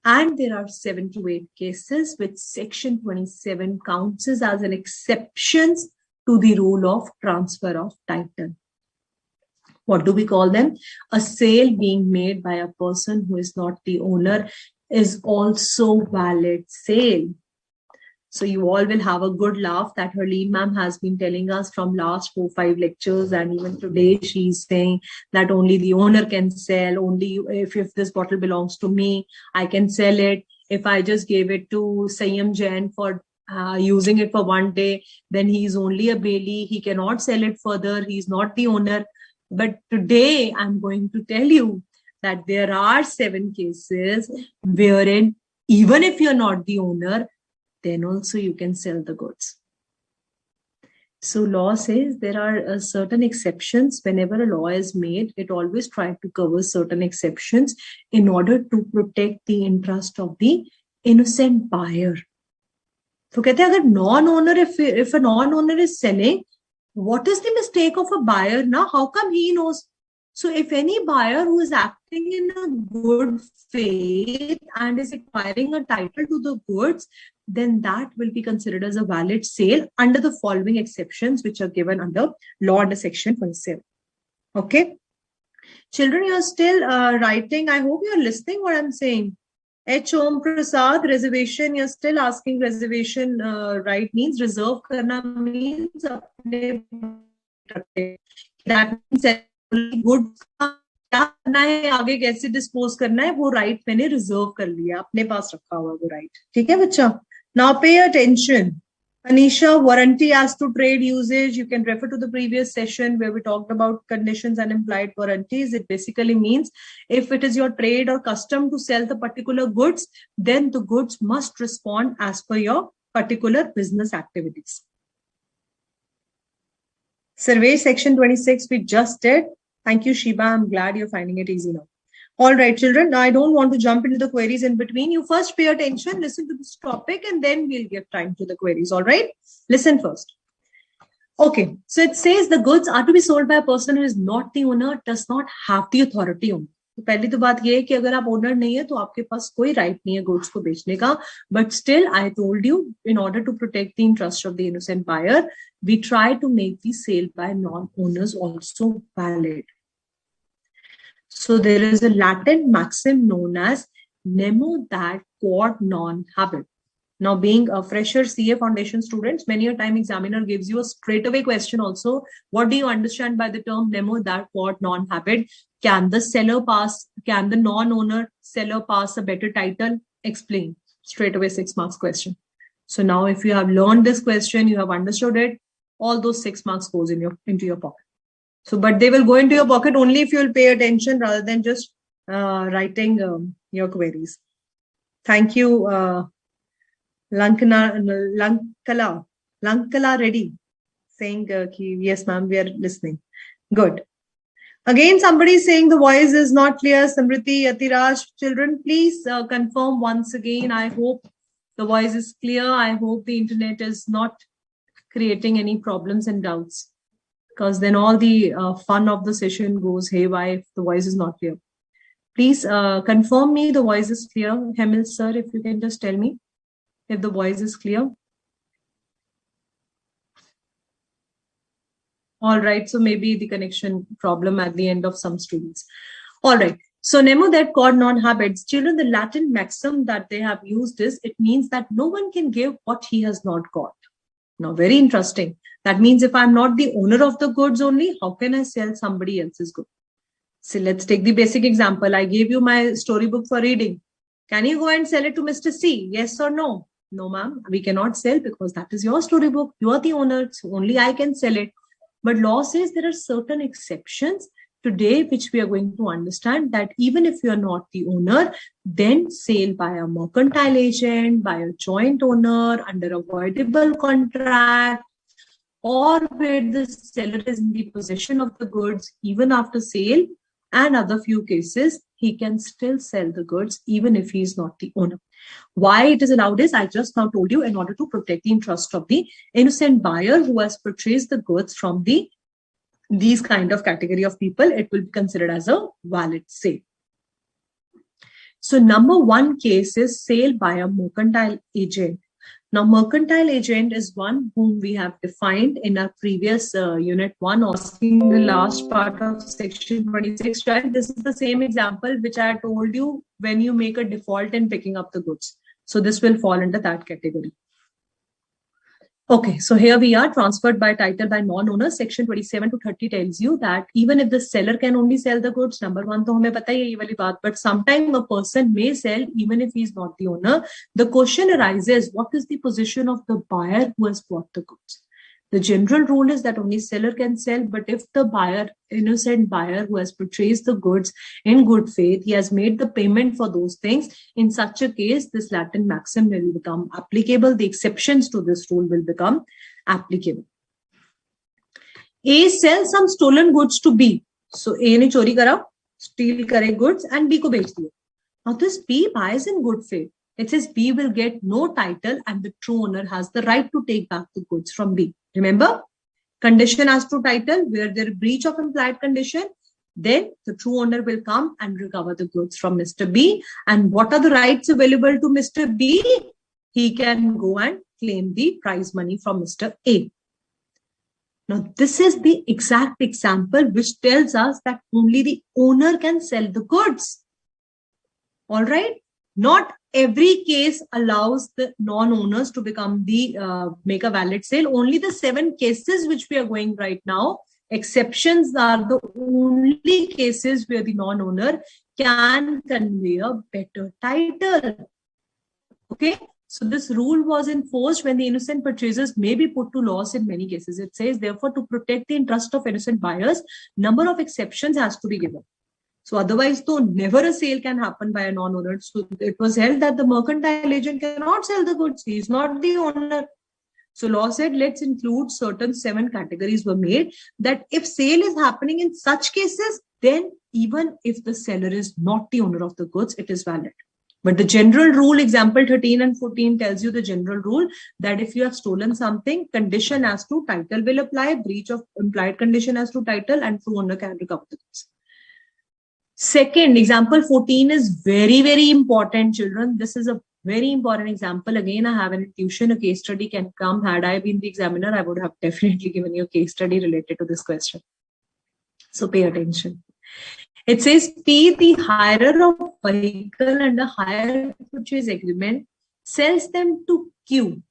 [SPEAKER 1] And there are 7 to 8 cases which section 27 counts as an exceptions to the rule of transfer of title. What do we call them? A sale being made by a person who is not the owner is also valid sale. So you all will have a good laugh that Harleen ma'am has been telling us from last 4-5 lectures, and even today she's saying that only the owner can sell, only if this bottle belongs to me, I can sell it. If I just gave it to Sayam Jain for using it for 1 day, then he's only a bailee, he cannot sell it further, he's not the owner. But today I'm going to tell you that there are 7 cases wherein even if you're not the owner, then also you can sell the goods. So law says there are certain exceptions. Whenever a law is made, it always tries to cover certain exceptions in order to protect the interest of the innocent buyer. So कहते हैं अगर non-owner, if a non-owner is selling, what is the mistake of a buyer now? How come he knows? So if any buyer who is acting in a good faith and is acquiring a title to the goods, then that will be considered as a valid sale under the following exceptions which are given under law under section 27. Okay. Children, you're still writing. I hope you're listening what I'm saying. H. Om Prasad, reservation, you're still asking reservation right means reserve karna means apne that means goods क्या करना है आगे कैसे dispose करना है वो right मैंने reserve कर लिया अपने पास रखा हुआ वो राइट ठीक है बच्चा now pay attention Anisha, warranty as to trade usage, you can refer to the previous session where we talked about conditions and implied warranties. It basically means if it is your trade or custom to sell the particular goods, then the goods must respond as per your particular business activities. Survey section 26 we just did. Thank you, Shiba. I'm glad you're finding it easy now. All right, children. Now, I don't want to jump into the queries in between. You first pay attention, listen to this topic, and then we'll give time to the queries. All right? Listen first. Okay. So it says the goods are to be sold by a person who is not the owner, does not have the authority on. तो पहली तो बात ये है कि अगर आप owner नहीं है तो आपके पास कोई राइट नहीं है गुड्स को बेचने का but still I told you in order to protect the interest of the innocent buyer we try to make the sale by non owners also valid. So there is a Latin maxim known as nemo dat quod non habet. Now, being a fresher CA foundation students, many a time examiner gives you a straightaway question also. What do you understand by the term nemo dat quod non habet? Can the non-owner seller pass a better title? Explain. Straightaway 6 marks question. So now if you have learned this question, you have understood it, all those 6 marks goes into your pocket. So, but they will go into your pocket only if you will pay attention rather than just writing your queries. Thank you, Lankala Reddy, saying, yes, ma'am, we are listening. Good. Again, somebody is saying the voice is not clear. Samriti, Yatiraj, children, please confirm once again. I hope the voice is clear. I hope the internet is not creating any problems and doubts. Because then all the fun of the session goes haywire if the voice is not clear. Please confirm me the voice is clear. Hemil sir, if you can just tell me if the voice is clear. All right, so maybe the connection problem at the end of some students. All right, so nemo that quod non habet. Children, the Latin maxim that they have used is, it means that no one can give what he has not got. Now, very interesting. That means if I'm not the owner of the goods only, how can I sell somebody else's good? So let's take the basic example. I gave you my storybook for reading. Can you go and sell it to Mr. C? Yes or no? No, ma'am. We cannot sell because that is your storybook. You are the owner. So only I can sell it. But law says there are certain exceptions today, which we are going to understand that even if you are not the owner, then sale by a mercantile agent, by a joint owner, under a voidable contract, or where the seller is in the possession of the goods even after sale, and other few cases, he can still sell the goods even if he is not the owner. Why it is allowed is, I just now told you, in order to protect the interest of the innocent buyer who has purchased the goods from these kind of category of people, it will be considered as a valid sale. So number one case is sale by a mercantile agent. Now, mercantile agent is one whom we have defined in our previous unit 1, or in the last part of section 26. Right? This is the same example which I told you when you make a default in picking up the goods. So this will fall under that category. Okay, so here we are, transferred by title by non-owner. Section 27 to 30 tells you that even if the seller can only sell the goods, number one, to hame pata hai ye wali baat, but sometimes a person may sell even if he is not the owner. The question arises, what is the position of the buyer who has bought the goods? The general rule is that only seller can sell, but if the buyer, innocent buyer who has purchased the goods in good faith, he has made the payment for those things, in such a case, this Latin maxim will become applicable. The exceptions to this rule will become applicable. A sells some stolen goods to B. So A ne chori kara, steal kare goods, and B ko bech diya. Now this B buys in good faith. It says B will get no title and the true owner has the right to take back the goods from B. Remember, condition as to title, where there is breach of implied condition, then the true owner will come and recover the goods from Mr. B. And what are the rights available to Mr. B? He can go and claim the prize money from Mr. A. Now, this is the exact example which tells us that only the owner can sell the goods. All right. Not every case allows the non-owners to become the make a valid sale. Only the 7 cases which we are going right now, exceptions are the only cases where the non-owner can convey a better title. Okay. So this rule was enforced when the innocent purchasers may be put to loss in many cases. It says, therefore, to protect the interest of innocent buyers, number of exceptions has to be given. So otherwise, though, never a sale can happen by a non-owner. So it was held that the mercantile agent cannot sell the goods. He is not the owner. So law said, let's include certain 7 categories were made, that if sale is happening in such cases, then even if the seller is not the owner of the goods, it is valid. But the general rule, example 13 and 14 tells you the general rule that if you have stolen something, condition as to title will apply, breach of implied condition as to title, and true owner can recover the goods. Second, example 14 is very, very important, children. This is a very important example. Again, I have an intuition, a case study can come. Had I been the examiner, I would have definitely given you a case study related to this question. So pay attention. It says, P, the hirer of vehicle under hire purchase agreement, sells them to Q.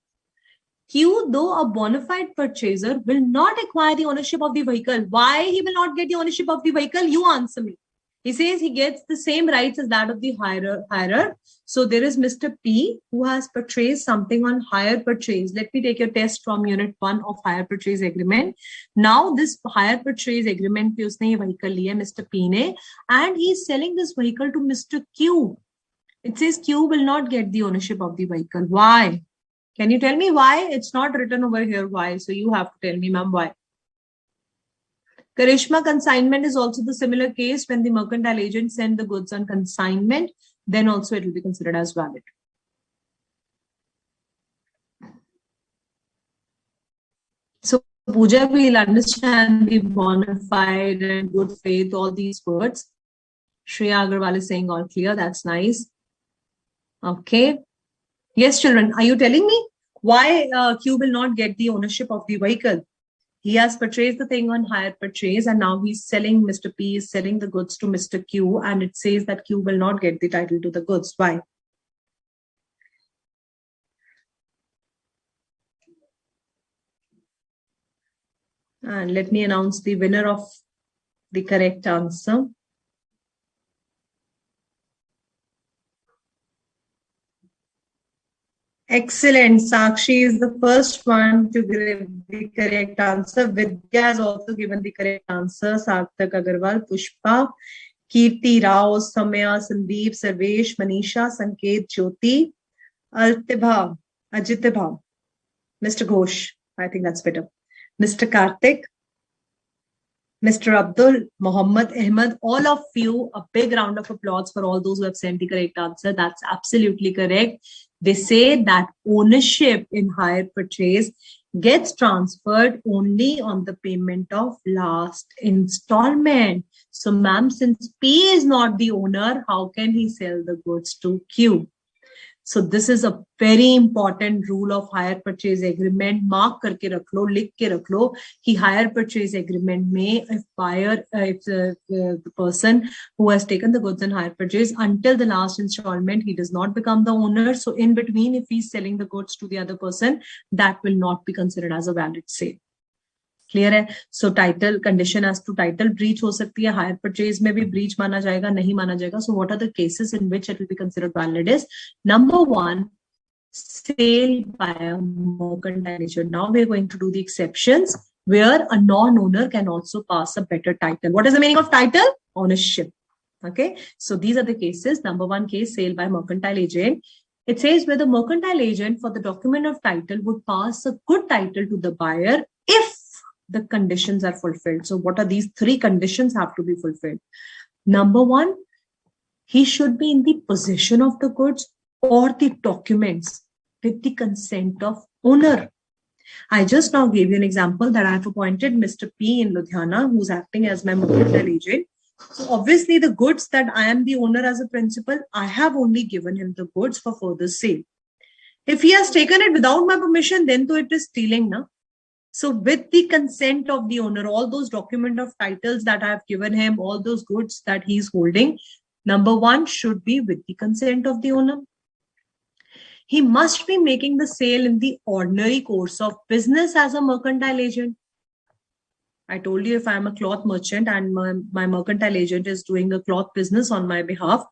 [SPEAKER 1] Q, though a bona fide purchaser, will not acquire the ownership of the vehicle. Why he will not get the ownership of the vehicle? You answer me. He says he gets the same rights as that of the hirer. So there is Mr. P who has purchased something on hire purchase. Let me take your test from unit 1 of hire purchase agreement. Now this hire purchase agreement pe usne ye vehicle liya Mr. P ne, and he is selling this vehicle to Mr. Q. It says Q will not get the ownership of the vehicle. Why? Can you tell me why? It's not written over here why. So you have to tell me, ma'am, why. Karishma, consignment is also the similar case. When the mercantile agent send the goods on consignment, then also it will be considered as valid. So Pooja will understand the bona fide and good faith, all these words. Shreya Agarwal is saying all clear. That's nice. Okay. Yes, children, are you telling me why Q will not get the ownership of the vehicle? He has purchased the thing on hire purchase, and now he's selling, Mr. P is selling the goods to Mr. Q, and it says that Q will not get the title to the goods. Why? And let me announce the winner of the correct answer. Excellent. Sakshi is the first one to give the correct answer. Vidya has also given the correct answer. Sarthak Agarwal, Pushpa, Kirti Rao, Samya, Sandeep, Sarvesh, Manisha, Sanket, Jyoti, Altibha, Ajitibha, Mr. Ghosh. I think that's better. Mr. Karthik, Mr. Abdul, Muhammad Ahmed, all of you, a big round of applause for all those who have sent the correct answer. That's absolutely correct. They say that ownership in hire purchase gets transferred only on the payment of last installment. So, ma'am, since P is not the owner, how can he sell the goods to Q? So this is a very important rule of hire purchase agreement. Mark करके रख लो, लिख के रख लो कि hire purchase agreement में if the person who has taken the goods and hire purchase until the last installment, he does not become the owner. So in between, if he's selling the goods to the other person, that will not be considered as a valid sale. Clear है. So title condition as to title breach हो सकती है, hire purchase में भी breach माना जाएगा, नहीं माना जाएगा. So what are the cases in which it will be considered valid is number 1, sale by a mercantile agent. Now we are going to do the exceptions where a non-owner can also pass a better title. What is the meaning of title? Ownership. Okay, so these are the cases. Number 1 case, sale by mercantile agent. It says where the mercantile agent for the document of title would pass a good title to the buyer if the conditions are fulfilled. So what are these 3 conditions have to be fulfilled? Number 1, he should be in the possession of the goods or the documents with the consent of owner. I just now gave you an example that I have appointed Mr. P in Ludhiana, who's acting as my mercantile agent. So obviously the goods that I am the owner as a principal, I have only given him the goods for further sale. If he has taken it without my permission, then it is stealing now. So with the consent of the owner, all those document of titles that I have given him, all those goods that he's holding, Number one should be with the consent of the owner. He must be making the sale in the ordinary course of business as a mercantile agent. I told you, if I'm a cloth merchant and my mercantile agent is doing a cloth business on my behalf,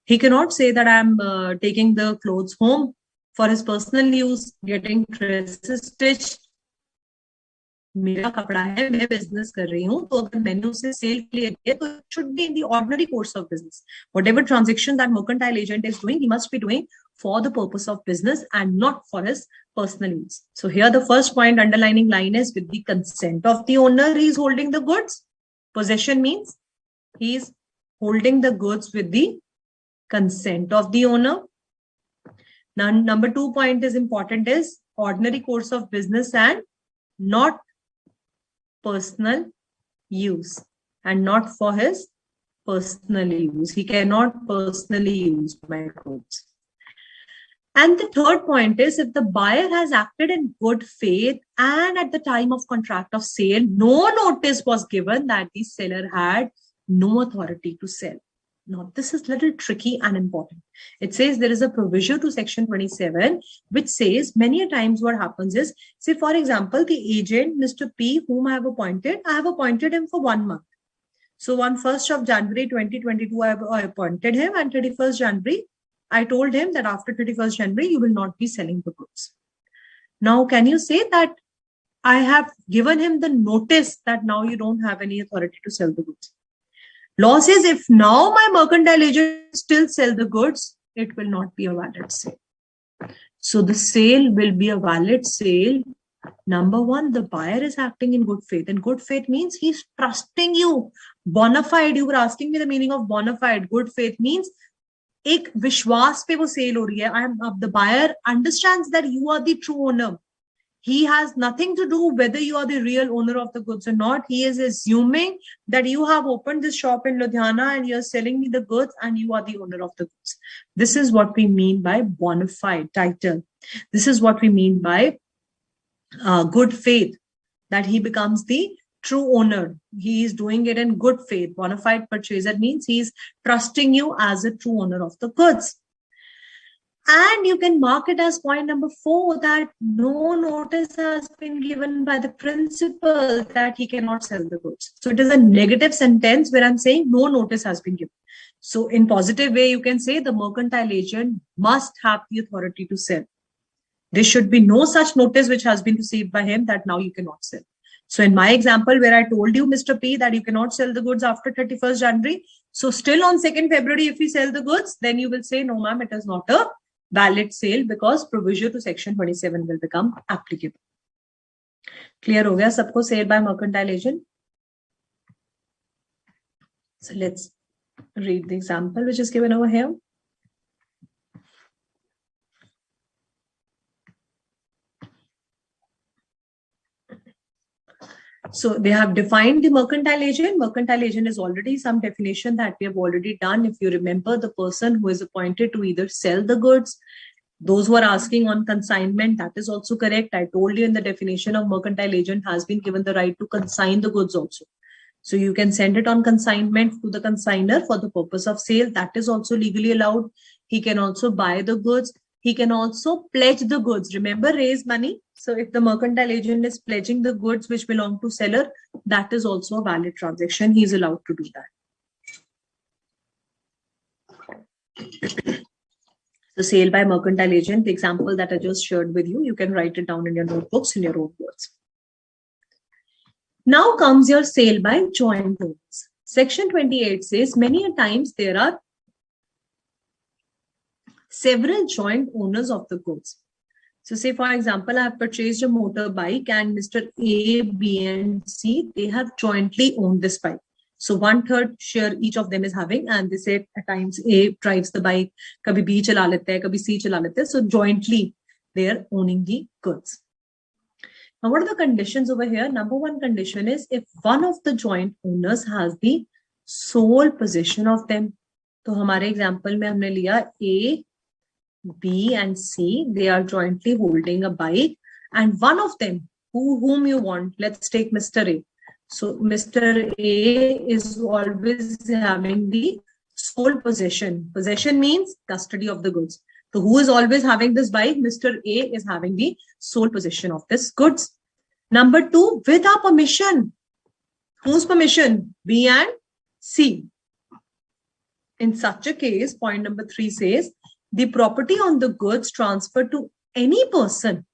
[SPEAKER 1] he cannot say that I'm taking the clothes home for his personal use, getting dresses stitched. मेरा कपड़ा है, मैं business कर रही हूँ, तो अगर मैंने उसे सेल के लिए दिया, तो it should be in the ordinary course of business. Whatever transaction that mercantile agent is doing, he must be doing for the purpose of business and not for his personal use. So here the first point underlining line is with the consent of the owner, he is holding the goods. Possession means he is holding the goods with the consent of the owner. Now, number 2 point is important, is ordinary course of business and not personal use, and not for his personal use. He cannot personally use my goods. And the third point is, if the buyer has acted in good faith and at the time of contract of sale, no notice was given that the seller had no authority to sell. Now, this is a little tricky and important. It says there is a provision to section 27, which says many a times what happens is, say, for example, the agent, Mr. P, whom I have appointed him for 1 month. So on 1st of January 2022, I appointed him, and 31st January, I told him that after 31st January, you will not be selling the goods. Now, can you say that I have given him the notice that now you don't have any authority to sell the goods? Law says if now my mercantile agent still sell the goods, it will not be a valid sale. So the sale will be a valid sale. Number one, the buyer is acting in good faith. And good faith means he's trusting you. Bona fide, you were asking me the meaning of bona fide. Good faith means एक विश्वास पे वो cell हो रही है. The buyer understands that you are the true owner. He has nothing to do whether you are the real owner of the goods or not. He is assuming that you have opened this shop in Ludhiana and you're selling me the goods and you are the owner of the goods. This is what we mean by bona fide title. This is what we mean by good faith, that he becomes the true owner. He is doing it in good faith. Bona fide purchaser means he's trusting you as a true owner of the goods. And you can mark it as point number 4, that no notice has been given by the principal that he cannot sell the goods. So it is a negative sentence where I'm saying no notice has been given. So in positive way, you can say the mercantile agent must have the authority to sell. There should be no such notice which has been received by him that now you cannot sell. So in my example where I told you, Mr. P, that you cannot sell the goods after 31st January. So still on 2nd February, if we sell the goods, then you will say, no, ma'am, it is not a valid sale because provision to section 27 will become applicable. Clear ho gaya sabko sale by mercantile agent? So let's read the example which is given over here. So they have defined the mercantile agent. Mercantile agent is already some definition that we have already done. If you remember, the person who is appointed to either sell the goods. Those who are asking on consignment, that is also correct. I told you in the definition of mercantile agent has been given the right to consign the goods also. So you can send it on consignment to the consigner for the purpose of sale. That is also legally allowed. He can also buy the goods. He can also pledge the goods. Remember, raise money. So if the mercantile agent is pledging the goods which belong to seller, that is also a valid transaction. He is allowed to do that. The sale by mercantile agent, the example that I just shared with you, you can write it down in your notebooks in your own words. Now comes your sale by joint owners. Section 28 says many a times there are several joint owners of the goods. So say, for example, I have purchased a motorbike and Mr. A, B, and C, they have jointly owned this bike. So 1/3 share each of them is having, and they say at times A drives the bike, kabhi B chala leta hai, kabhi C chala leta hai. So jointly they are owning the goods. Now what are the conditions over here? Number 1 condition is if one of the joint owners has the sole possession of them. So hamare example mein humne liya A, B and C, they are jointly holding a bike, and one of them, whom you want, let's take Mr. A. So Mr. A is always having the Sole possession. Possession means custody of the goods. So who is always having this bike? Mr. A is having the sole possession of this goods. Number 2, with our permission. Whose permission? B and C. In such a case, point number 3 says, the property on the goods transferred to any person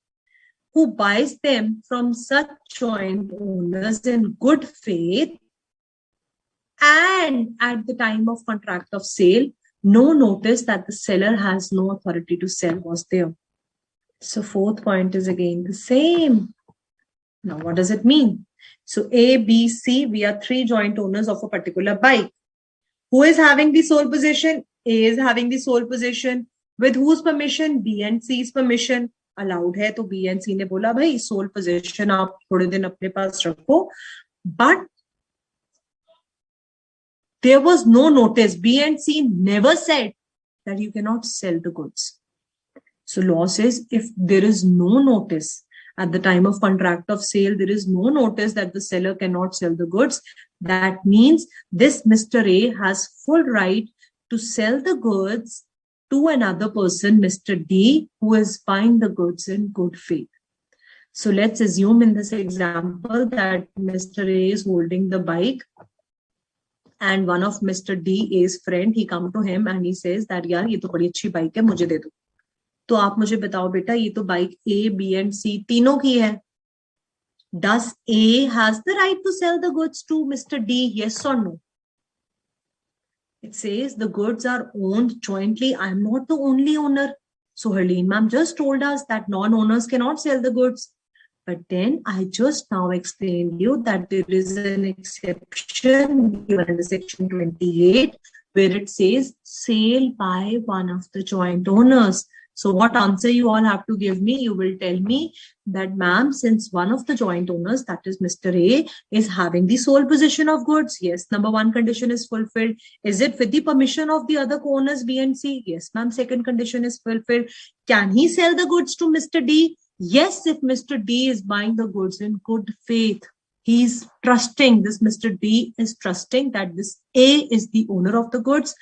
[SPEAKER 1] who buys them from such joint owners in good faith and at the time of contract of sale, no notice that the seller has no authority to sell was there. So 4th point is again the same. Now, what does it mean? So A, B, C, we are 3 joint owners of a particular bike. Who is having the sole possession? A is having the sole possession. With whose permission? B and C's permission. Allowed है तो B and C ने बोला भाई sole possession आप थोड़े दिन अपने पास रखो. But there was no notice. B and C never said that you cannot sell the goods. So law says if there is no notice at the time of contract of sale, there is no notice that the seller cannot sell the goods. That means this Mr. A has full right to sell the goods to another person, Mr. D, who is buying the goods in good faith. So let's assume in this example that Mr. A is holding the bike and one of Mr. D's friend, he come to him and he says that यार ये तो बड़ी अच्छी bike है मुझे दे दो. तो आप मुझे बताओ बेटा ये तो bike A, B and C तीनों की है. Does A has the right to sell the goods to Mr. D? Yes or no? It says the goods are owned jointly. I am not the only owner. So Harleen ma'am just told us that non-owners cannot sell the goods. But then I just now explained you that there is an exception given in the section 28 where it says sale by one of the joint owners. So what answer you all have to give me? You will tell me that ma'am, since one of the joint owners, that is Mr. A, is having the sole possession of goods. Yes, number 1 condition is fulfilled. Is it with the permission of the other co-owners B and C? Yes, ma'am, 2nd condition is fulfilled. Can he sell the goods to Mr. D? Yes, if Mr. D is buying the goods in good faith. He's trusting, this Mr. D is trusting that this A is the owner of the goods.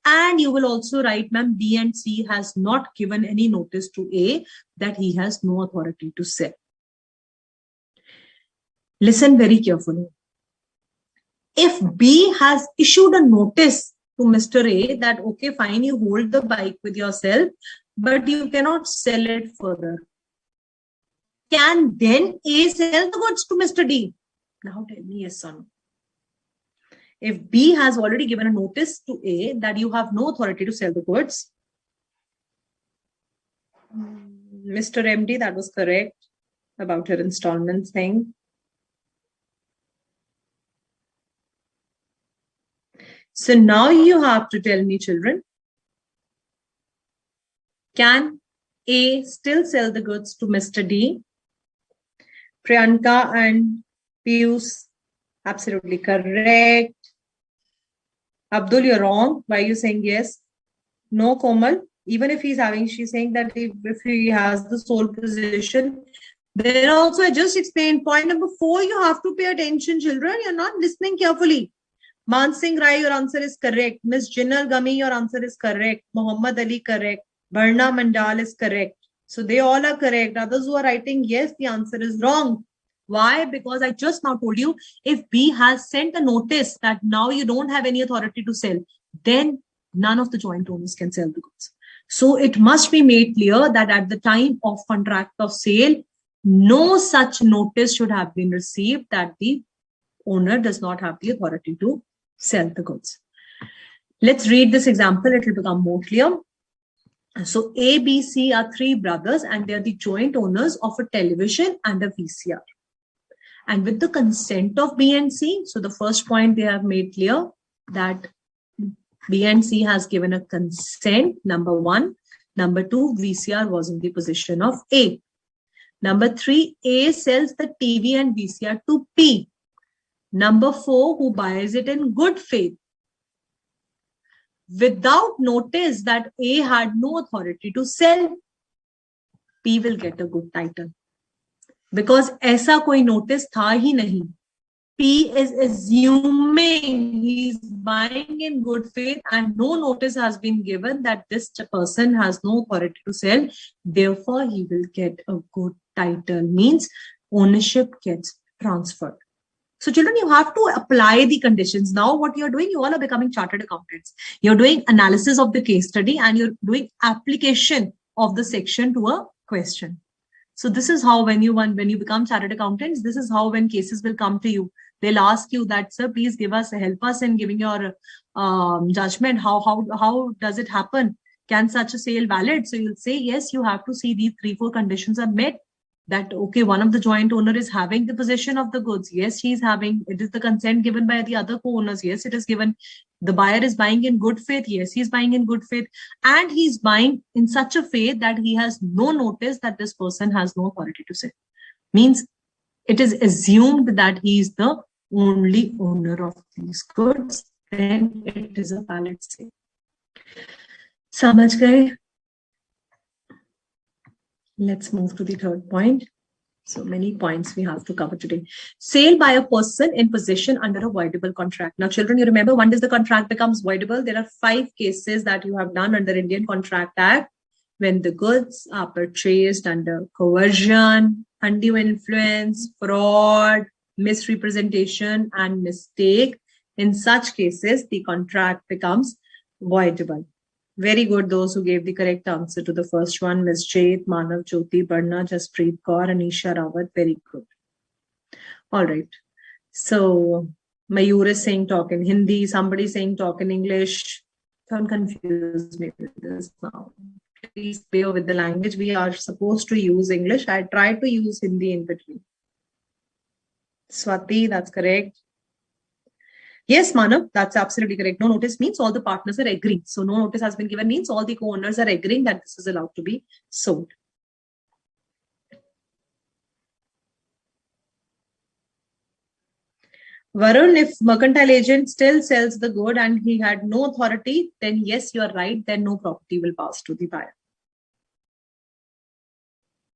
[SPEAKER 1] And you will also write, ma'am, B and C has not given any notice to A that he has no authority to sell. Listen very carefully. If B has issued a notice to Mr. A that, okay, fine, you hold the bike with yourself, but you cannot sell it further. Can then A sell the goods to Mr. D? Now tell me yes or no. If B has already given a notice to A that you have no authority to sell the goods, Mr. MD, that was correct about your installments thing. So now you have to tell me, children, can A still sell the goods to Mr. D? Priyanka and Piyush, absolutely correct. Abdul, you're wrong. Why are you saying yes? No, Komal. Even if he's having, she's saying that if he has the sole position, then also I just explained point number 4, you have to pay attention, children. You're not listening carefully. Man Singh Rai, your answer is correct. Miss Jinnal Gami, your answer is correct. Muhammad Ali, correct. Barna Mandal is correct. So they all are correct. Others who are writing yes, the answer is wrong. Why? Because I just now told you, if B has sent a notice that now you don't have any authority to sell, then none of the joint owners can sell the goods. So it must be made clear that at the time of contract of sale, no such notice should have been received that the owner does not have the authority to sell the goods. Let's read this example. It will become more clear. So A, B, C are 3 brothers and they are the joint owners of a television and a VCR. And with the consent of B and C, so the first point they have made clear that B and C has given a consent, number 1. Number 2, VCR was in the possession of A. Number 3, A sells the TV and VCR to P. Number 4, who buys it in good faith, without notice that A had no authority to sell. P will get a good title. Because ऐसा कोई notice था ही नहीं. P is assuming he's buying in good faith and no notice has been given that this person has no authority to sell. Therefore, he will get a good title, means ownership gets transferred. So children, you have to apply the conditions. Now what you're doing, you all are becoming chartered accountants. You're doing analysis of the case study and you're doing application of the section to a question. So this is how when you become chartered accountants, this is how when cases will come to you, they'll ask you that, sir, please help us in giving your judgment. How does it happen? Can such a sale valid? So you'll say, yes, you have to see these 3-4 conditions are met. That, okay, one of the joint owner is having the possession of the goods. Yes, he's having, it is the consent given by the other co-owners. Yes, it is given. The buyer is buying in good faith. Yes, he's buying in good faith. And he's buying in such a faith that he has no notice that this person has no authority to sell. Means it is assumed that he is the only owner of these goods. Then it is a valid sale. Samajh gaye? Let's move to the third point. So many points we have to cover today. Sale by a person in possession under a voidable contract. Now, children, you remember when does the contract becomes voidable? There are 5 cases that you have done under Indian Contract Act when the goods are purchased under coercion, undue influence, fraud, misrepresentation, and mistake. In such cases, the contract becomes voidable. Very good, those who gave the correct answer to the first one. Ms. Jait, Manav, Jyoti, Barna, Jaspreet Kaur, Anisha Rawat. Very good. All right. So, Mayur is saying talk in Hindi. Somebody saying talk in English. Don't confuse me with this now. Please bear with the language. We are supposed to use English. I try to use Hindi in between. Swati, that's correct. Yes, Manav, that's absolutely correct. No notice means all the partners are agreeing. So no notice has been given means all the co-owners are agreeing that this is allowed to be sold. Varun, if mercantile agent still sells the good and he had no authority, then yes, you are right. Then no property will pass to the buyer.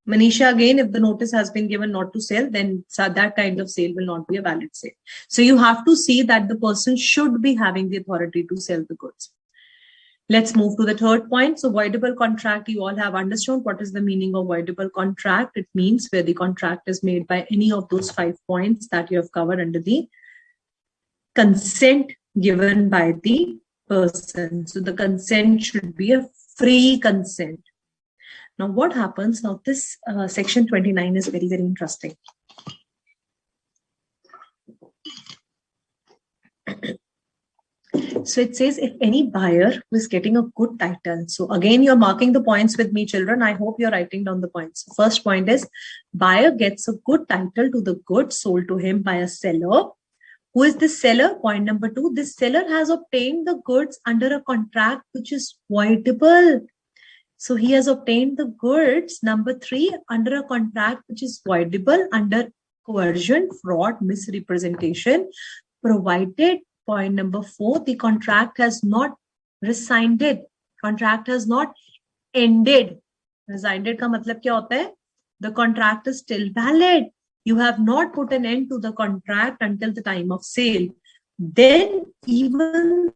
[SPEAKER 1] Manisha, again, if the notice has been given not to sell, then that kind of sale will not be a valid sale. So you have to see that the person should be having the authority to sell the goods. Let's move to the third point. So voidable contract, you all have understood what is the meaning of voidable contract. It means where the contract is made by any of those 5 points that you have covered under the consent given by the person. So the consent should be a free consent. Now, what happens? Now, this section 29 is very, very interesting. So it says if any buyer who is getting a good title. So again, you're marking the points with me, children. I hope you're writing down the points. First point is buyer gets a good title to the goods sold to him by a seller. Who is this seller? Point number 2. This seller has obtained the goods under a contract which is voidable. So he has obtained the goods, number 3, under a contract which is voidable under coercion, fraud, misrepresentation, provided, point number 4, the contract has not rescinded. Contract has not ended. Rescinded का मतलब क्या होता है? The contract is still valid. You have not put an end to the contract until the time of sale. Then even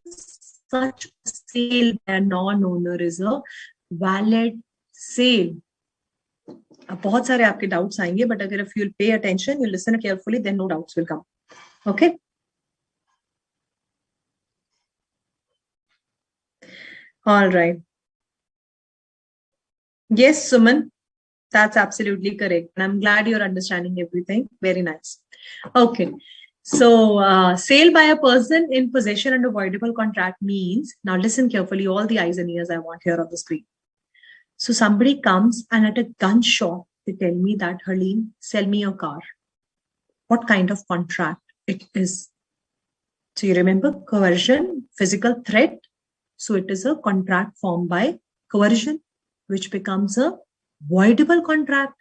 [SPEAKER 1] such sale by a non-owner is a valid sale. अब बहुत सारे आपके doubts आएंगे, but अगर if you'll pay attention, you listen carefully, then no doubts will come. Okay. All right. Yes, Suman, that's absolutely correct. And I'm glad you're understanding everything. Very nice. Okay. So sale by a person in possession under voidable contract means, now listen carefully, all the eyes and ears I want here on the screen. So somebody comes and at a gun shop, they tell me that, Harleen, sell me your car. What kind of contract it is? So you remember coercion, physical threat. So it is a contract formed by coercion, which becomes a voidable contract.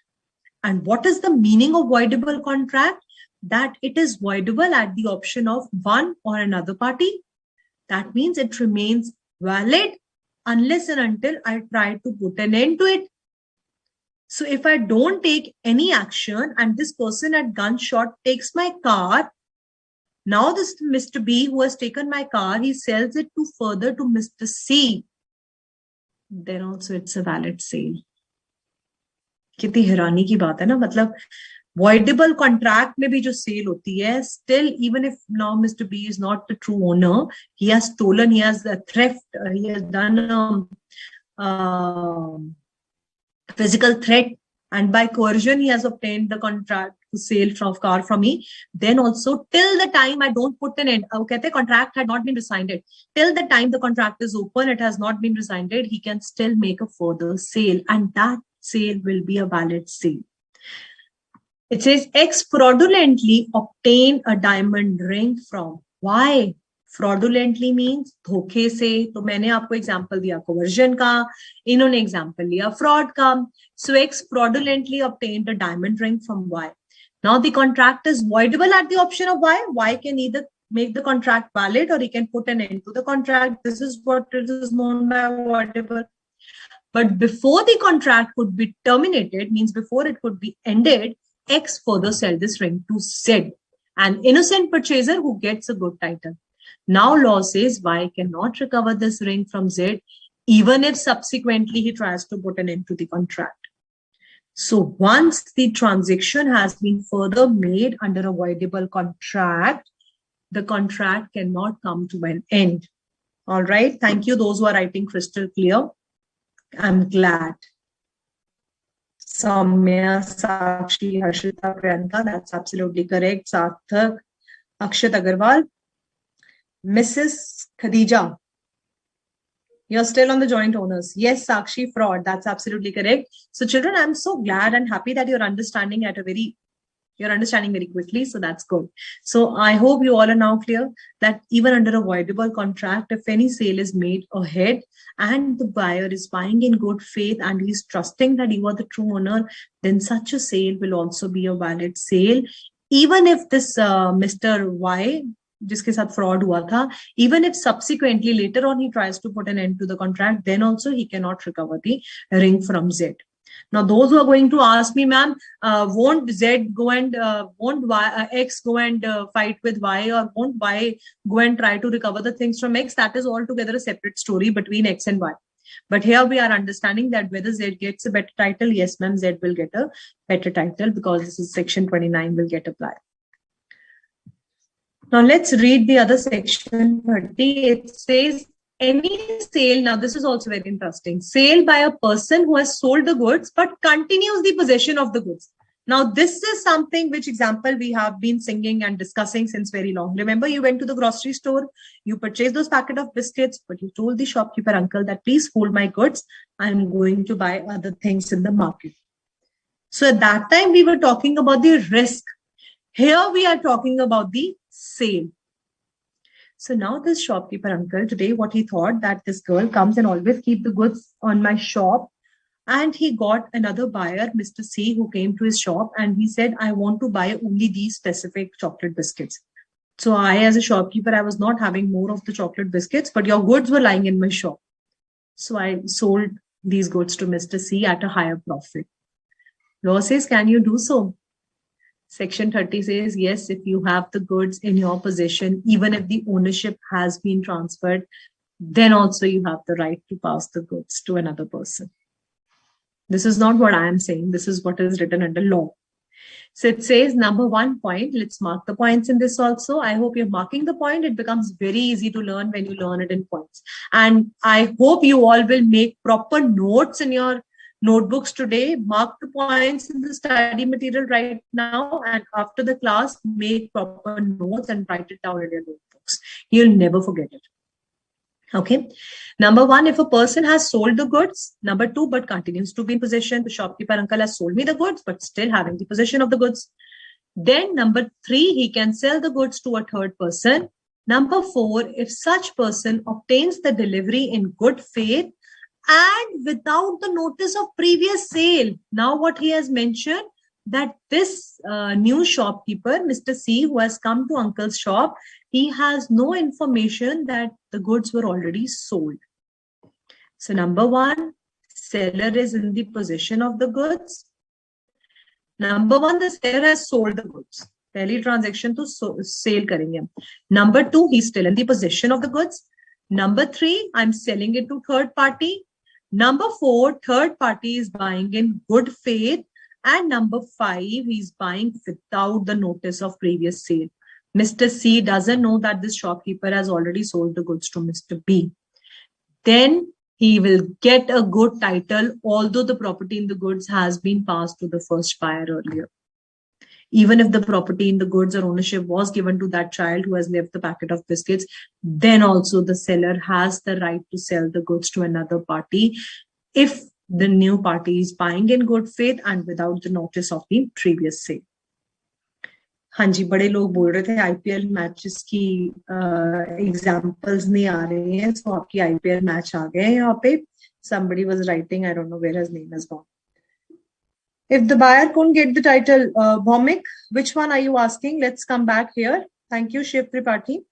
[SPEAKER 1] And what is the meaning of voidable contract? That it is voidable at the option of one or another party. That means it remains valid unless and until I try to put an end to it. So if I don't take any action and this person at gunshot takes my car Now this Mr. B who has taken my car, he sells it to further to Mr. C. Then also it's a valid sale. कितनी हैरानी की बात है ना, मतलब voidable contract में भी जो sale होती है, still even if now Mr. B is not the true owner, he has stolen, he has theft, he has done physical threat, and by coercion he has obtained the contract to sale from car from me. Then also till the time I don't put an end, okay, the contract had not been rescinded. Till the time the contract is open, it has not been rescinded, he can still make a further sale, and that sale will be a valid sale. It says X fraudulently obtained a diamond ring from Y. Fraudulently means धोखे से. तो मैंने आपको example दिया coercion का, इन्होंने example लिया fraud का. So X fraudulently obtained a diamond ring from Y. Now the contract is voidable at the option of Y. Y can either make the contract valid or he can put an end to the contract. This is what it is known by voidable. But before the contract could be terminated, means before it could be ended, X further sell this ring to Z, an innocent purchaser who gets a good title. Now law says Y cannot recover this ring from Z, even if subsequently he tries to put an end to the contract. So once the transaction has been further made under a voidable contract, the contract cannot come to an end. All right. Thank you. Those who are writing crystal clear. I'm glad. Soumya, Sakshi, Harshita, Priyanka, that's absolutely correct. Sarthak, Akshat Agarwal, Mrs. Khadija, you're still on the joint owners. Yes, Sakshi, fraud, that's absolutely correct. So children, I'm so glad and happy that you're understanding very quickly. So that's good. So I hope you all are now clear that even under a voidable contract, if any sale is made ahead and the buyer is buying in good faith and he's trusting that you are the true owner, then such a sale will also be a valid sale. Even if this Mr. Y, जिसके साथ fraud हुआ था, even if subsequently later on he tries to put an end to the contract, then also he cannot recover the ring from Z. Now, those who are going to ask me, ma'am, won't Z go and won't X go and fight with Y, or won't Y go and try to recover the things from X? That is altogether a separate story between X and Y. But here we are understanding that whether Z gets a better title, yes, ma'am, Z will get a better title because this is section 29 will get applied. Now let's read the other section 30. It says any sale, now this is also very interesting, sale by a person who has sold the goods but continues the possession of the goods. Now this is something which example we have been singing and discussing since very long. Remember, you went to the grocery store, you purchased those packet of biscuits, but you told the shopkeeper uncle that please hold my goods, I'm going to buy other things in the market. So at that time we were talking about the risk. Here we are talking about the sale. So now this shopkeeper uncle today, what he thought that this girl comes and always keep the goods on my shop, and he got another buyer, Mr. C, who came to his shop and he said, I want to buy only these specific chocolate biscuits. So I, as a shopkeeper, I was not having more of the chocolate biscuits, but your goods were lying in my shop. So I sold these goods to Mr. C at a higher profit. Law says, can you do so? Section 30 says, yes, if you have the goods in your possession, even if the ownership has been transferred, then also you have the right to pass the goods to another person. This is not what I am saying. This is what is written under law. So it says number 1 point. Let's mark the points in this also. I hope you're marking the point. It becomes very easy to learn when you learn it in points. And I hope you all will make proper notes in your notebooks today. Mark the points in the study material right now, and after the class, make proper notes and write it down in your notebooks. You'll never forget it. Okay. Number 1, if a person has sold the goods. Number 2, but continues to be in possession. The shopkeeper uncle has sold me the goods, but still having the possession of the goods. Then number 3, he can sell the goods to a third person. Number 4, if such person obtains the delivery in good faith and without the notice of previous sale. Now what he has mentioned, that this new shopkeeper, Mr. C, who has come to uncle's shop, he has no information that the goods were already sold. So number 1, seller is in the possession of the goods. Number 1, the seller has sold the goods. पहली transaction तो cell करेंगे हम. Number 2, he's still in the possession of the goods. Number 3, I'm selling it to third party. Number 4, third party is buying in good faith. And number 5, he's buying without the notice of previous sale. Mr. C doesn't know that this shopkeeper has already sold the goods to Mr. B. Then he will get a good title, although the property in the goods has been passed to the first buyer earlier. Even if the property in the goods or ownership was given to that child who has left the packet of biscuits, then also the seller has the right to sell the goods to another party if the new party is buying in good faith and without the notice of the previous sale. हाँ जी, बड़े लोग बोल रहे थे IPL matches की examples नहीं आ रही हैं, तो आपकी आईपीएल मैच आ गए हैं यहाँ पे. Somebody was writing, I don't know where his name has gone. If the buyer couldn't get the title, Bhomik, which one are you asking? Let's come back here. Thank you, Shiv Tripathi.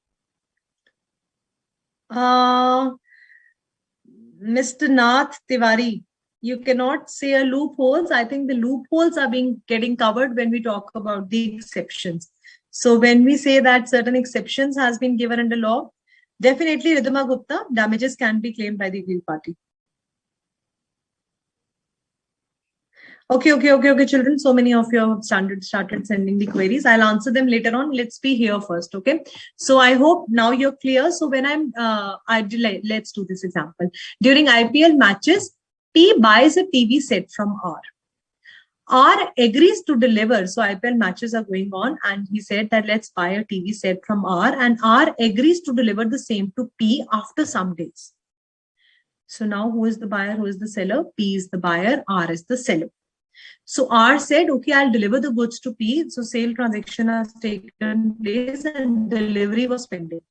[SPEAKER 1] Mr. Nath Tiwari, you cannot say a loopholes. I think the loopholes are getting covered when we talk about the exceptions. So when we say that certain exceptions has been given under law, definitely Ridhima Gupta, damages can be claimed by the aggrieved party. Okay, children. So many of you have started sending the queries. I'll answer them later on. Let's be here first, okay? So I hope now you're clear. So when let's do this example. During IPL matches, P buys a TV set from R. R agrees to deliver. So IPL matches are going on, and he said that let's buy a TV set from R, and R agrees to deliver the same to P after some days. So now who is the buyer? Who is the seller? P is the buyer. R is the seller. So R said, okay, I'll deliver the goods to P. So sale transaction has taken place and delivery was pending.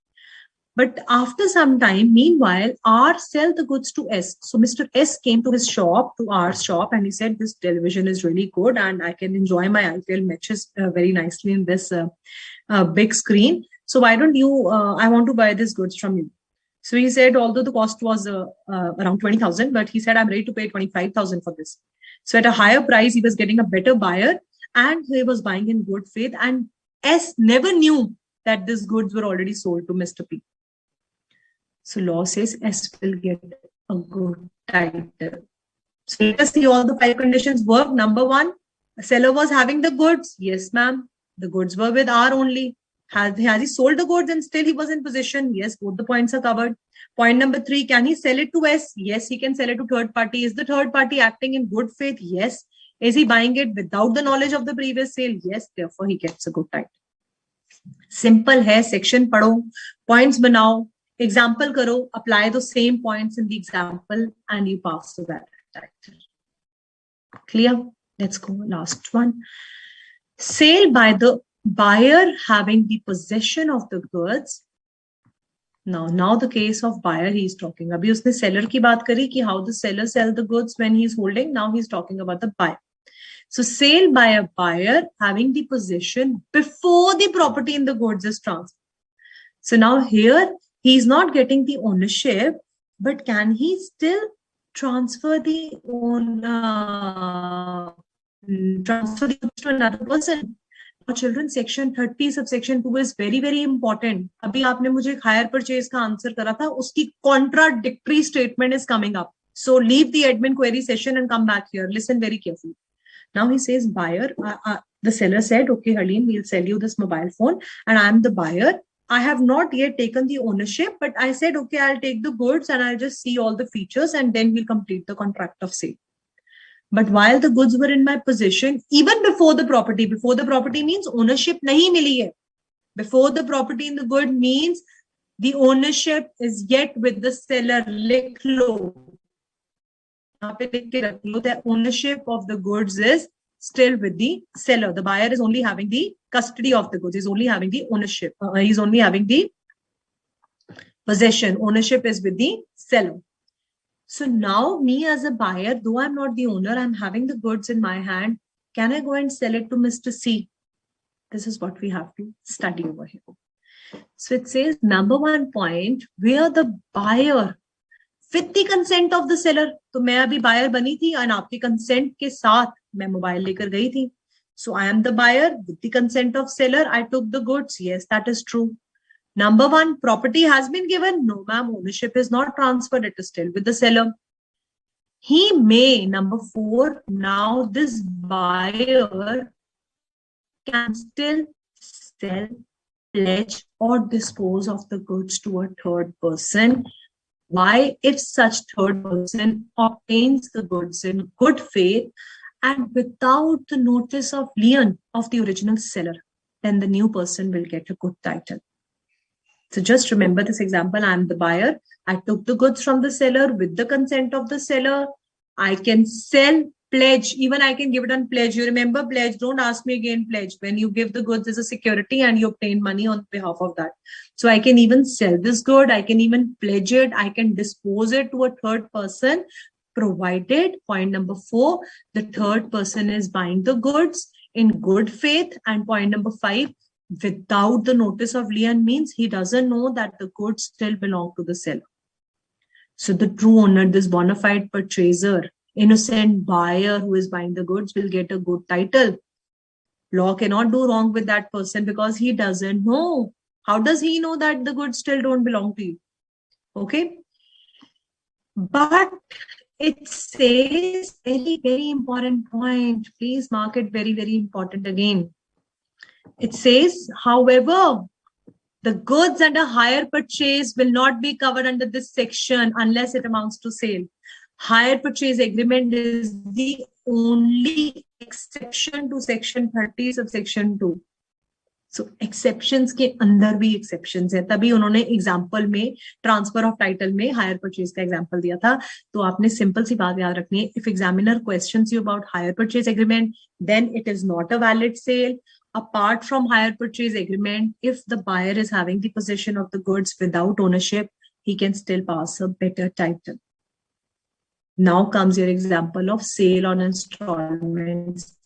[SPEAKER 1] But after some time, meanwhile, R sell the goods to S. So Mr. S came to his shop, to R's shop, and he said, this television is really good and I can enjoy my IPL matches very nicely in this big screen. So why don't you, I want to buy these goods from you. So he said, although the cost was around 20,000, but he said, I'm ready to pay 25,000 for this. So at a higher price, he was getting a better buyer and he was buying in good faith. And S never knew that these goods were already sold to Mr. P. So law says S will get a good title. So let us see all the 5 conditions work. Number 1, the seller was having the goods. Yes, ma'am. The goods were with R only. Has he sold the goods and still he was in possession? Yes, both the points are covered. Point number 3, can he sell it to S? Yes, he can sell it to third party. Is the third party acting in good faith? Yes. Is he buying it without the knowledge of the previous sale? Yes, therefore he gets a good title. Simple hai, section padho, points banao, example karo, apply the same points in the example and you pass to that title. Clear? Let's go last one. Sale by the buyer having the possession of the goods. Now the case of buyer he is talking. Abhi usne seller ki baat kari ki how the seller sell the goods when he is holding. Now he is talking about the buyer. So sale by a buyer having the possession before the property in the goods is transferred. So now here he is not getting the ownership, but can he still transfer the goods to another person? Children, section 30 subsection 2 is very very important. अभी आपने मुझे hire purchase का answer करा था, उसकी contradictory statement is coming up. So leave the admin query session and come back here. Listen very carefully. Now he says buyer, the seller said, okay, Halim, we'll sell you this mobile phone and I am the buyer. I have not yet taken the ownership, but I said, okay, I'll take the goods and I'll just see all the features and then we'll complete the contract of sale. But while the goods were in my possession, even before the property means ownership nahi mili hai. Before the property in the good means the ownership is yet with the seller. Likh lo. The ownership of the goods is still with the seller. The buyer is only having the custody of the goods. He's only having the ownership. He's only having the possession. Ownership is with the seller. So now me as a buyer, though I'm not the owner, I'm having the goods in my hand. Can I go and sell it to Mr. C? This is what we have to study over here. So it says number 1 point, where the buyer with the consent of the seller. तो मैं अभी buyer बनी थी and आपके consent के साथ मैं mobile लेकर गई थी. So I am the buyer. With the consent of seller, I took the goods. Yes, that is true. Number one, property has been given. No, ma'am, ownership is not transferred. It is still with the seller. He may, number four, now this buyer can still sell, pledge, or dispose of the goods to a third person. Why? If such third person obtains the goods in good faith and without the notice of lien of the original seller, then the new person will get a good title. So just remember this example. I am the buyer. I took the goods from the seller with the consent of the seller. I can sell, pledge, even I can give it on pledge. You remember pledge, don't ask me again pledge. When you give the goods as a security and you obtain money on behalf of that. So I can even sell this good. I can even pledge it. I can dispose it to a third person, provided, point number four, the third person is buying the goods in good faith. And point number five, without the notice of lien means he doesn't know that the goods still belong to the seller. So the true owner, this bona fide purchaser, innocent buyer who is buying the goods will get a good title. Law cannot do wrong with that person because he doesn't know. How does he know that the goods still don't belong to you? Okay. But it says very, very important point. Please mark it very, very important again. It says, however, the goods under hire purchase will not be covered under this section unless it amounts to sale. Hire purchase agreement is the only exception to section 30 subsection 2. So exceptions के अंदर भी exceptions है. तभी उन्होंने example में transfer of title में hire purchase का example दिया था. तो आपने simple सी बात याद रखनी है. If examiner questions you about hire purchase agreement, then it is not a valid sale. Apart from hire purchase agreement, if the buyer is having the possession of the goods without ownership, he can still pass a better title. Now comes your example of sale on installments.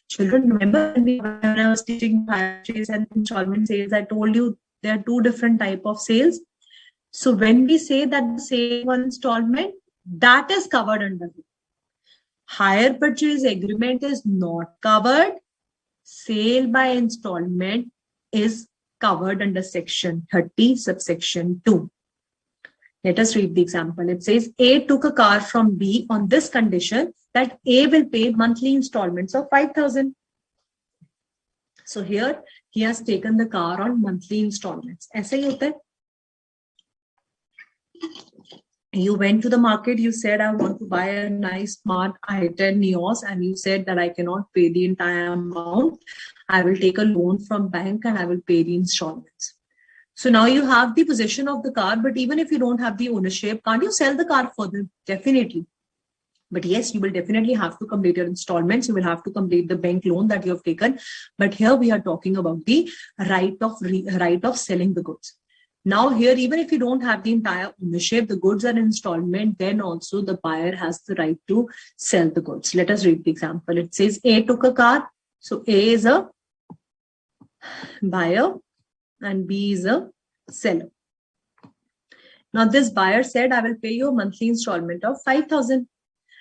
[SPEAKER 1] Children, remember when I was teaching hire purchase and installment sales, I told you there are two different types of sales. So when we say that the sale on installment, that is covered under it. Hire purchase agreement is not covered. Sale by installment is covered under section 30, subsection 2. Let us read the example. It says, A took a car from B on this condition that A will pay monthly installments of 5,000. So here, he has taken the car on monthly installments. ऐसा ही होता है. You went to the market, you said, I want to buy a nice smart i10 Neos, and you said that I cannot pay the entire amount. I will take a loan from bank and I will pay the installments. So now you have the possession of the car, but even if you don't have the ownership, can't you sell the car further? Definitely. But yes, you will definitely have to complete your installments. You will have to complete the bank loan that you have taken. But here we are talking about the right of selling the goods. Now here, even if you don't have the entire ownership, the goods are installment, then also the buyer has the right to sell the goods. Let us read the example. It says A took a car. So A is a buyer and B is a seller. Now this buyer said, I will pay you a monthly installment of 5,000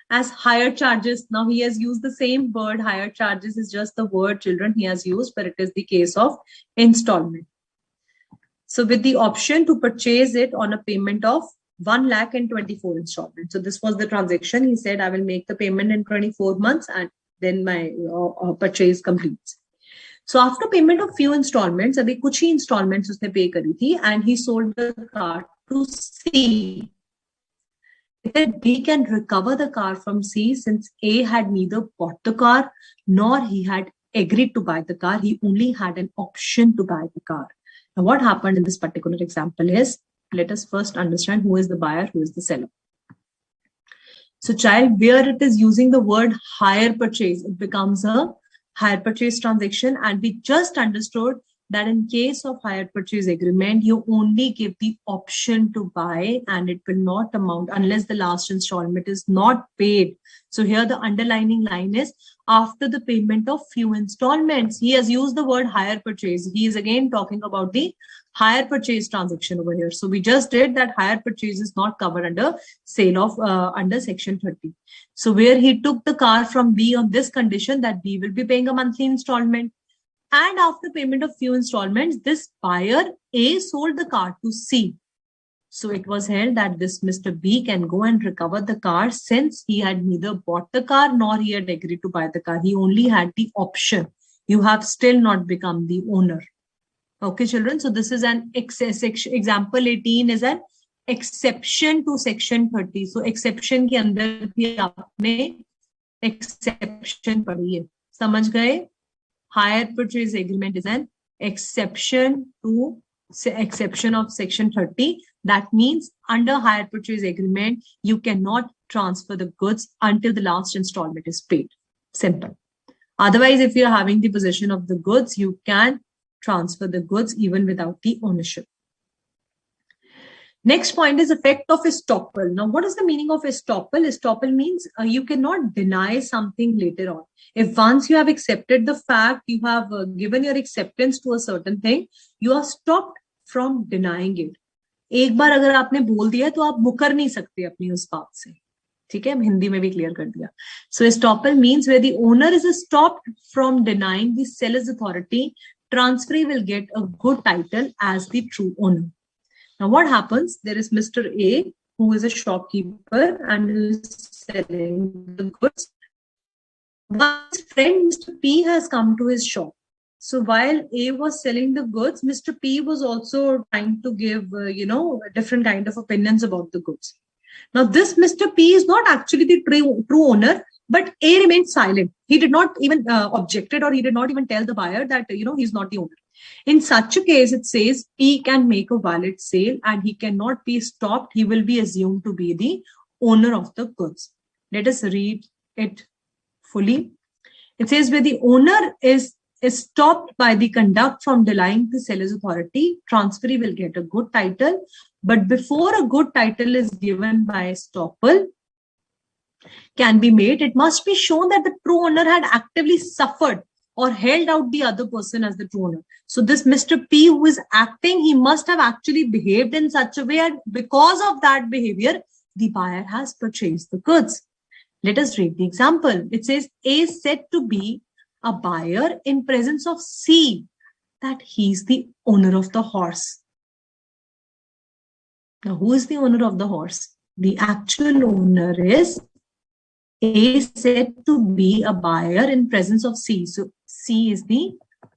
[SPEAKER 1] as hire charges. Now he has used the same word. Hire charges is just the word, children, he has used, but it is the case of installment. So with the option to purchase it on a payment of 1,24,000 installments. So this was the transaction. He said, I will make the payment in 24 months and then my purchase completes. So after payment of few installments, abhi kuch hi installments usne pay kari thi, and he sold the car to C. He said B can recover the car from C since A had neither bought the car nor he had agreed to buy the car. He only had an option to buy the car. Now, what happened in this particular example is, let us first understand who is the buyer, who is the seller. So child, where it is using the word hire purchase, it becomes a hire purchase transaction. And we just understood that in case of hire purchase agreement, you only give the option to buy and it will not amount unless the last installment is not paid. So here the underlining line is after the payment of few installments. He has used the word hire purchase. He is again talking about the hire purchase transaction over here. So we just did that hire purchase is not covered under sale of under section 30. So where he took the car from B on this condition that B will be paying a monthly installment. And after payment of few installments, this buyer A sold the car to C. So it was held that this Mr. B can go and recover the car since he had neither bought the car nor he had agreed to buy the car. He only had the option. You have still not become the owner. Okay, children. So this is an example 18 is an exception to section 30. So exception के अंदर भी आपने exception पढ़ी है. समझ गए? Hire purchase agreement is an exception to exception of section 30. That means under hire purchase agreement, you cannot transfer the goods until the last installment is paid. Simple. Otherwise, if you're having the possession of the goods, you can transfer the goods even without the ownership. Next point is effect of estoppel. Now, what is the meaning of estoppel? Estoppel means you cannot deny something later on. If once you have accepted the fact, you have given your acceptance to a certain thing, you are stopped from denying it. एक बार अगर आपने बोल दिया तो आप मुकर नहीं सकते अपनी उस बात से. ठीक है, हिंदी में भी क्लियर कर दिया. So estoppel means where the owner is stopped from denying the seller's authority, transferee will get a good title as the true owner. Now what happens? There is Mr. A who is a shopkeeper and is selling the goods. One's friend Mr. P has come to his shop. So while A was selling the goods, Mr. P was also trying to give, different kind of opinions about the goods. Now this Mr. P is not actually the true owner, but A remained silent. He did not even objected, or he did not even tell the buyer that, he's not the owner. In such a case, it says P can make a valid sale and he cannot be stopped. He will be assumed to be the owner of the goods. Let us read it fully. It says where the owner is stopped by the conduct from denying the seller's authority, transferee will get a good title. But before a good title is given by estoppel can be made, it must be shown that the true owner had actively suffered or held out the other person as the true owner. So this Mr. P who is acting, he must have actually behaved in such a way, and because of that behavior, the buyer has purchased the goods. Let us read the example. It says A said to B, a buyer in presence of C, that he is the owner of the horse. Now, who is the owner of the horse? The actual owner is A said to be a buyer in presence of C. So C is the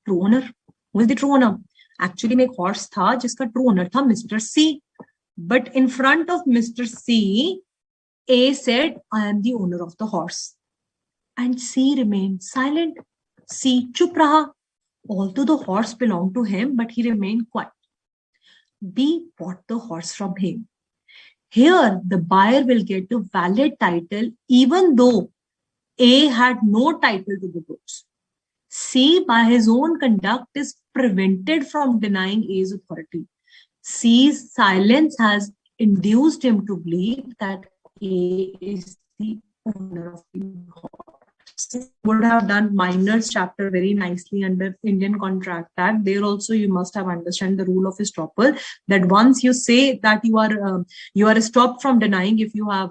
[SPEAKER 1] true owner. Who is the true owner? Actually, में एक horse था जिसका true owner था Mr. C. But in front of Mr. C, A said, I am the owner of the horse. And C remained silent. C chup raha. Although the horse belonged to him, but he remained quiet. B bought the horse from him. Here, the buyer will get a valid title even though A had no title to the goods. C, by his own conduct, is prevented from denying A's authority. C's silence has induced him to believe that A is the owner of the horse. Would have done minors chapter very nicely under Indian Contract Act. There also you must have understand the rule of estoppel, that once you say that you are stopped from denying if you have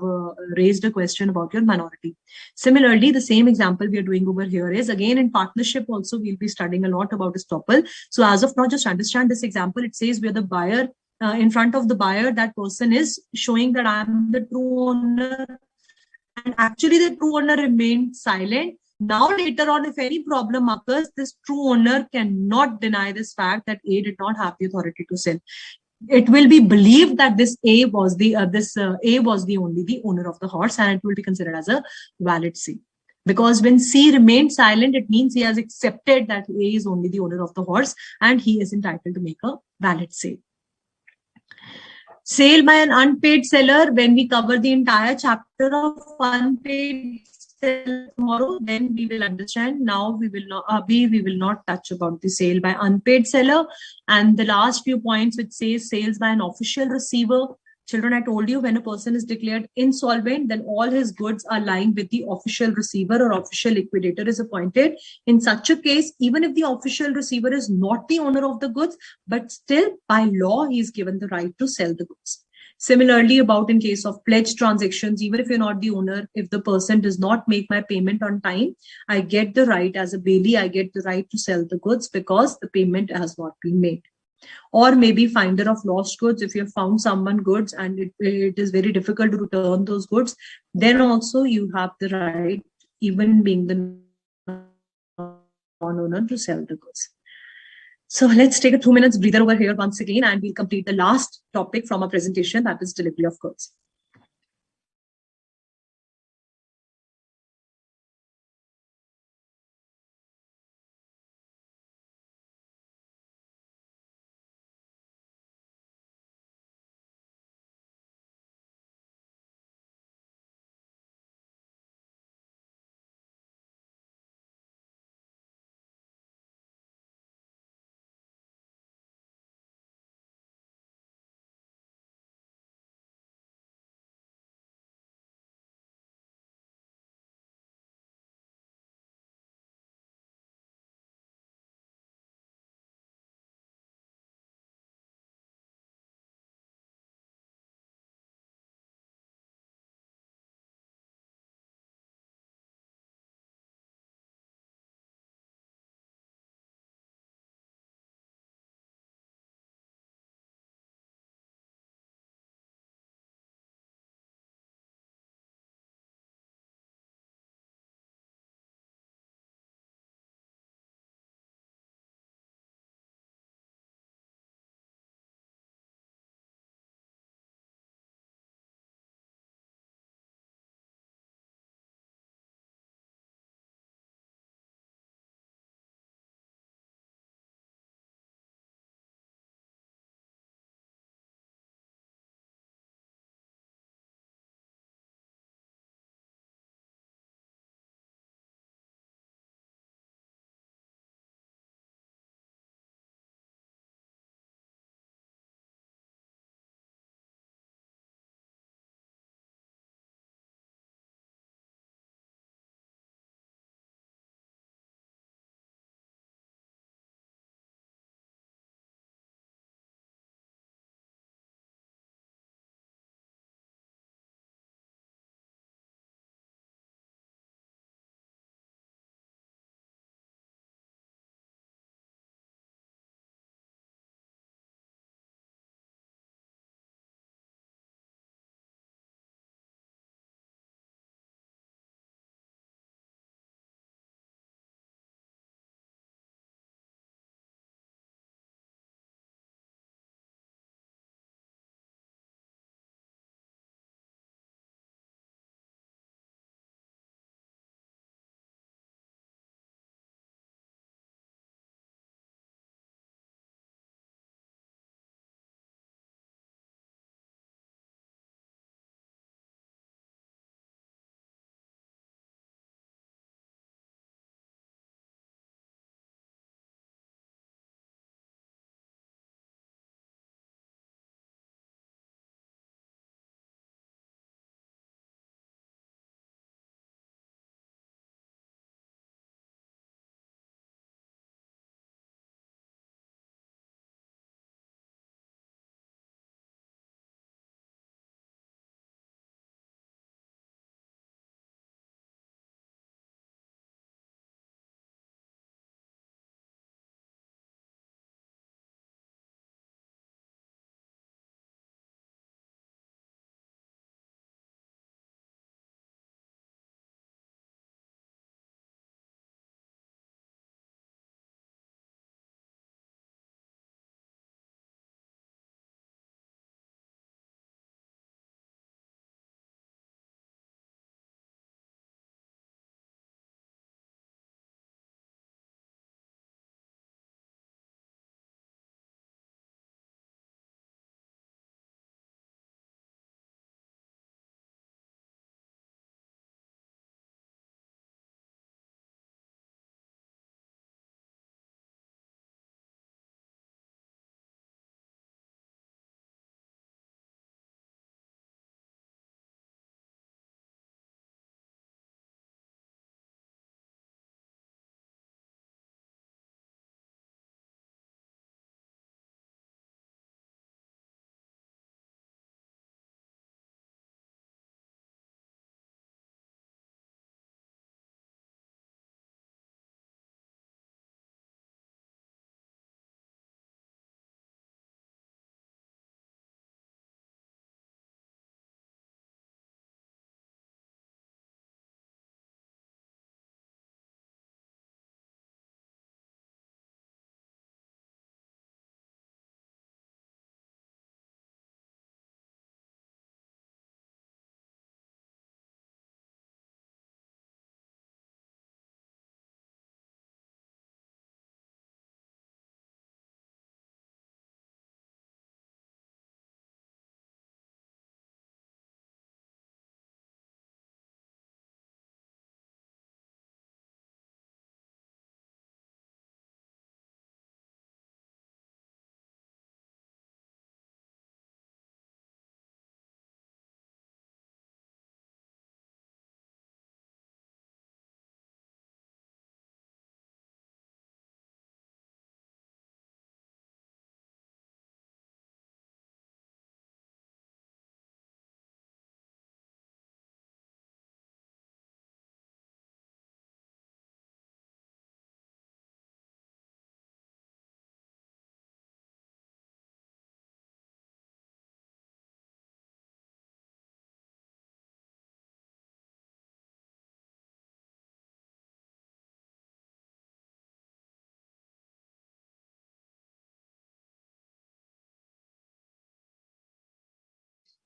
[SPEAKER 1] raised a question about your minority. Similarly, the same example we are doing over here is again in partnership also we'll be studying a lot about estoppel. So as of now, just understand this example. It says where the buyer in front of the buyer, that person is showing that I am the true owner. And actually the true owner remained silent. Now later on, if any problem occurs, this true owner cannot deny this fact that A did not have the authority to sell. It will be believed that this A was the only the owner of the horse, and it will be considered as a valid sale. Because when C remained silent, it means he has accepted that A is only the owner of the horse and he is entitled to make a valid sale. Sale by an unpaid seller. When we cover the entire chapter of unpaid seller tomorrow, then we will understand. Now we will not touch about the sale by unpaid seller. And the last few points which says sales by an official receiver. Children, I told you, when a person is declared insolvent, then all his goods are lying with the official receiver or official liquidator is appointed. In such a case, even if the official receiver is not the owner of the goods, but still by law, he is given the right to sell the goods. Similarly, about in case of pledge transactions, even if you're not the owner, if the person does not make my payment on time, I get the right as a bailee, I get the right to sell the goods because the payment has not been made. Or maybe finder of lost goods, if you have found someone goods and it is very difficult to return those goods, then also you have the right, even being the non-owner, to sell the goods. So let's take a 2 minutes breather over here once again, and we'll complete the last topic from our presentation, that is delivery of goods.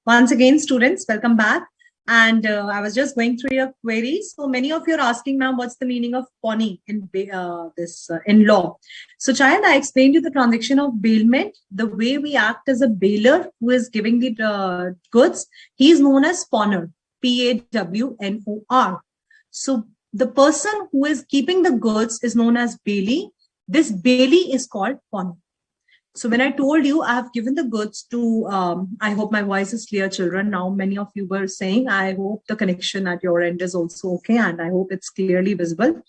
[SPEAKER 1] Once again, students, welcome back. And I was just going through your queries. So many of you are asking, ma'am, what's the meaning of pony in in law? So, child, I explained you the transaction of bailment. The way we act as a bailer who is giving the goods, he is known as pawner, Pawnor. So, the person who is keeping the goods is known as bailee. This bailee is called pawner. So when I told you I have given the goods to, I hope my voice is clear, children. Now, many of you were saying, I hope the connection at your end is also okay, and I hope it's clearly visible.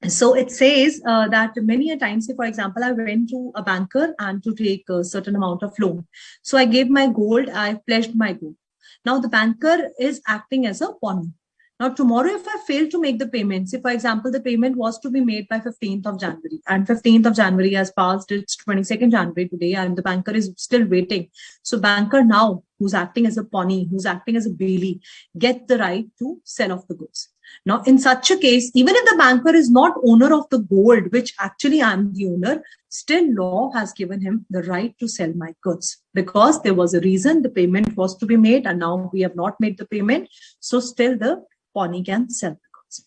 [SPEAKER 1] So it says that many a times, say, for example, I went to a banker and to take a certain amount of loan. So I gave my gold, I pledged my gold. Now the banker is acting as a pawn. Now, tomorrow, if I fail to make the payment, say, for example, the payment was to be made by 15th of January, and 15th of January has passed, it's 22nd January today, and the banker is still waiting. So banker now, who's acting as a pawnee, who's acting as a bailee, get the right to sell off the goods. Now, in such a case, even if the banker is not owner of the gold, which actually I'm the owner, still law has given him the right to sell my goods because there was a reason the payment was to be made, and now we have not made the payment. So still the pawnee can sell the goods.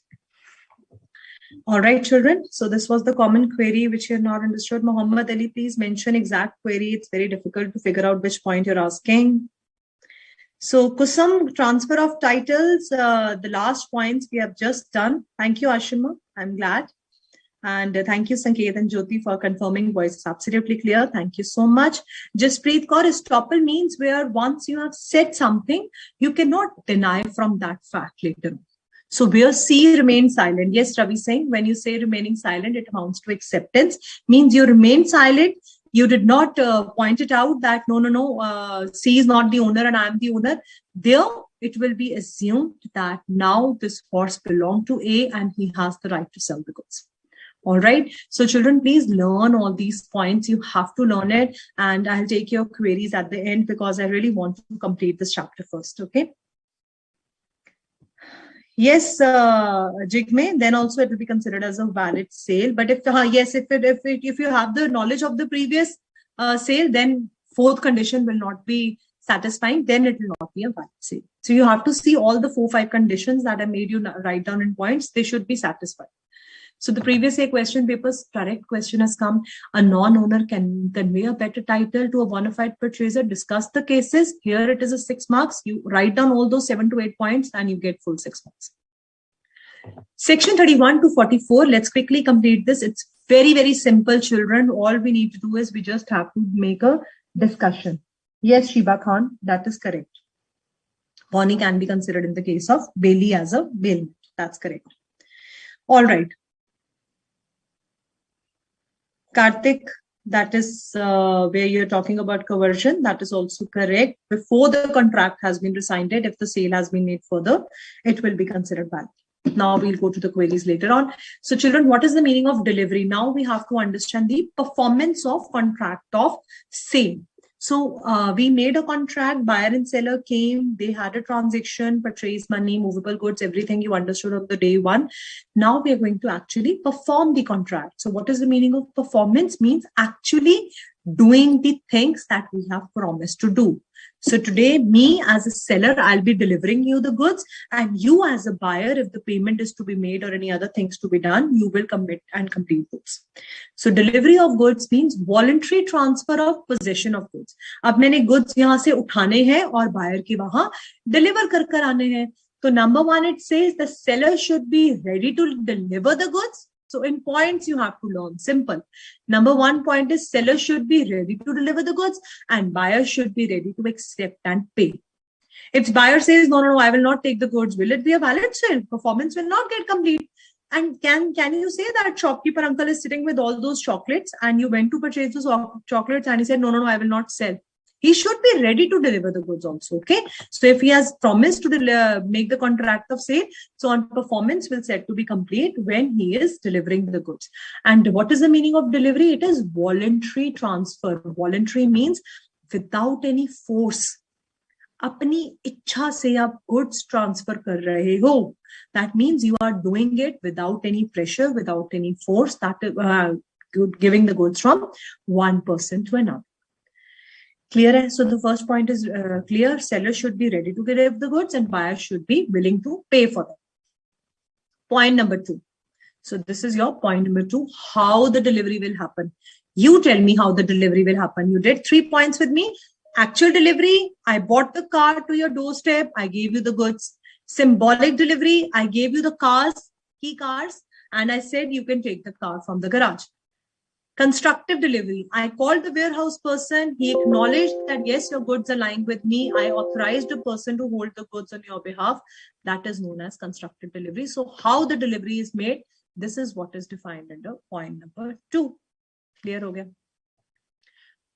[SPEAKER 1] All right, children. So this was the common query which you have not understood. Muhammad Ali, please mention exact query. It's very difficult to figure out which point you're asking. So Kusum, transfer of titles, the last points we have just done. Thank you, Ashima. I'm glad. And thank you, Sanket and Jyoti, for confirming voice is absolutely clear. Thank you so much. Jaspreet Kaur, estoppel means where once you have said something, you cannot deny from that fact later on. So where C remains silent. Yes, Ravi saying when you say remaining silent, it amounts to acceptance. Means you remain silent. You did not point it out that no, C is not the owner and I am the owner. There, it will be assumed that now this horse belongs to A and he has the right to sell the goods. All right. So children, please learn all these points. You have to learn it. And I'll take your queries at the end because I really want to complete this chapter first. Okay. Yes, Jigme, then also it will be considered as a valid sale. But if if you have the knowledge of the previous sale, then fourth condition will not be satisfying. Then it will not be a valid sale. So you have to see all the 4-5 conditions that I made you write down in points. They should be satisfied. So the previous year question paper's correct question has come. A non-owner can convey a better title to a bona fide purchaser. Discuss the cases. Here it is a 6 marks. You write down all those 7 to 8 points and you get full 6 marks. Section 31 to 44. Let's quickly complete this. It's very, very simple, children. All we need to do is we just have to make a discussion. Yes, Shiba Khan, that is correct. Pawnee can be considered in the case of bailee as a bailment. That's correct. All right. Karthik, that is where you're talking about conversion. That is also correct. Before the contract has been rescinded, if the sale has been made further, it will be considered valid. Now we'll go to the queries later on. So children, what is the meaning of delivery? Now we have to understand the performance of contract of sale. So we made a contract, buyer and seller came, they had a transaction, purchase money, movable goods, everything you understood on the day one. Now we are going to actually perform the contract. So what is the meaning of performance? Means actually doing the things that we have promised to do. So today, me as a seller, I'll be delivering you the goods, and you as a buyer, if the payment is to be made or any other things to be done, you will commit and complete those. So delivery of goods means voluntary transfer of possession of goods. अब मैंने goods यहाँ से उठाने हैं और buyer के वहाँ deliver कर आने हैं. So number one, it says the seller should be ready to deliver the goods. So in points, you have to learn simple. Number one point is seller should be ready to deliver the goods and buyer should be ready to accept and pay. If buyer says, no, I will not take the goods, will it be a valid sale? Performance will not get complete. And can you say that shopkeeper uncle is sitting with all those chocolates and you went to purchase those chocolates and he said, no, I will not sell. He should be ready to deliver the goods also, okay? So if he has promised to make the contract of sale, so on performance will said to be complete when he is delivering the goods. And what is the meaning of delivery? It is voluntary transfer. Voluntary means without any force. अपनी इच्छा से आप goods transfer कर रहे हो. That means you are doing it without any pressure, without any force, that giving the goods from one person to another. Clear? So the first point is clear. Seller should be ready to give the goods and buyer should be willing to pay for them. Point number 2. So this is your point number 2, how the delivery will happen. You tell me how the delivery will happen. You did 3 points with me. Actual delivery, I bought the car to your doorstep. I gave you the goods. Symbolic delivery, I gave you the cars, key cars, and I said you can take the car from the garage. Constructive delivery, I called the warehouse person. He acknowledged that, yes, your goods are lying with me. I authorized a person to hold the goods on your behalf. That is known as constructive delivery. So how the delivery is made, this is what is defined under point number 2. Clear ho gaya?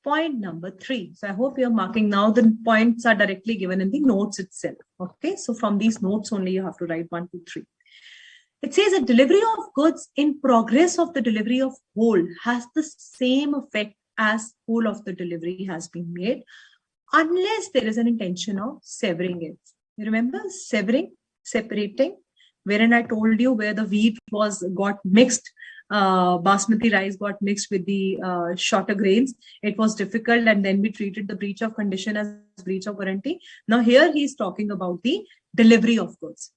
[SPEAKER 1] Point number 3. So I hope you're marking now. The points are directly given in the notes itself. Okay, so from these notes only you have to write 1, 2, 3. It says a delivery of goods in progress of the delivery of whole has the same effect as whole of the delivery has been made, unless there is an intention of severing it. You remember severing, separating, wherein I told you where the wheat got mixed, basmati rice got mixed with the shorter grains. It was difficult, and then we treated the breach of condition as breach of warranty. Now here he is talking about the delivery of goods.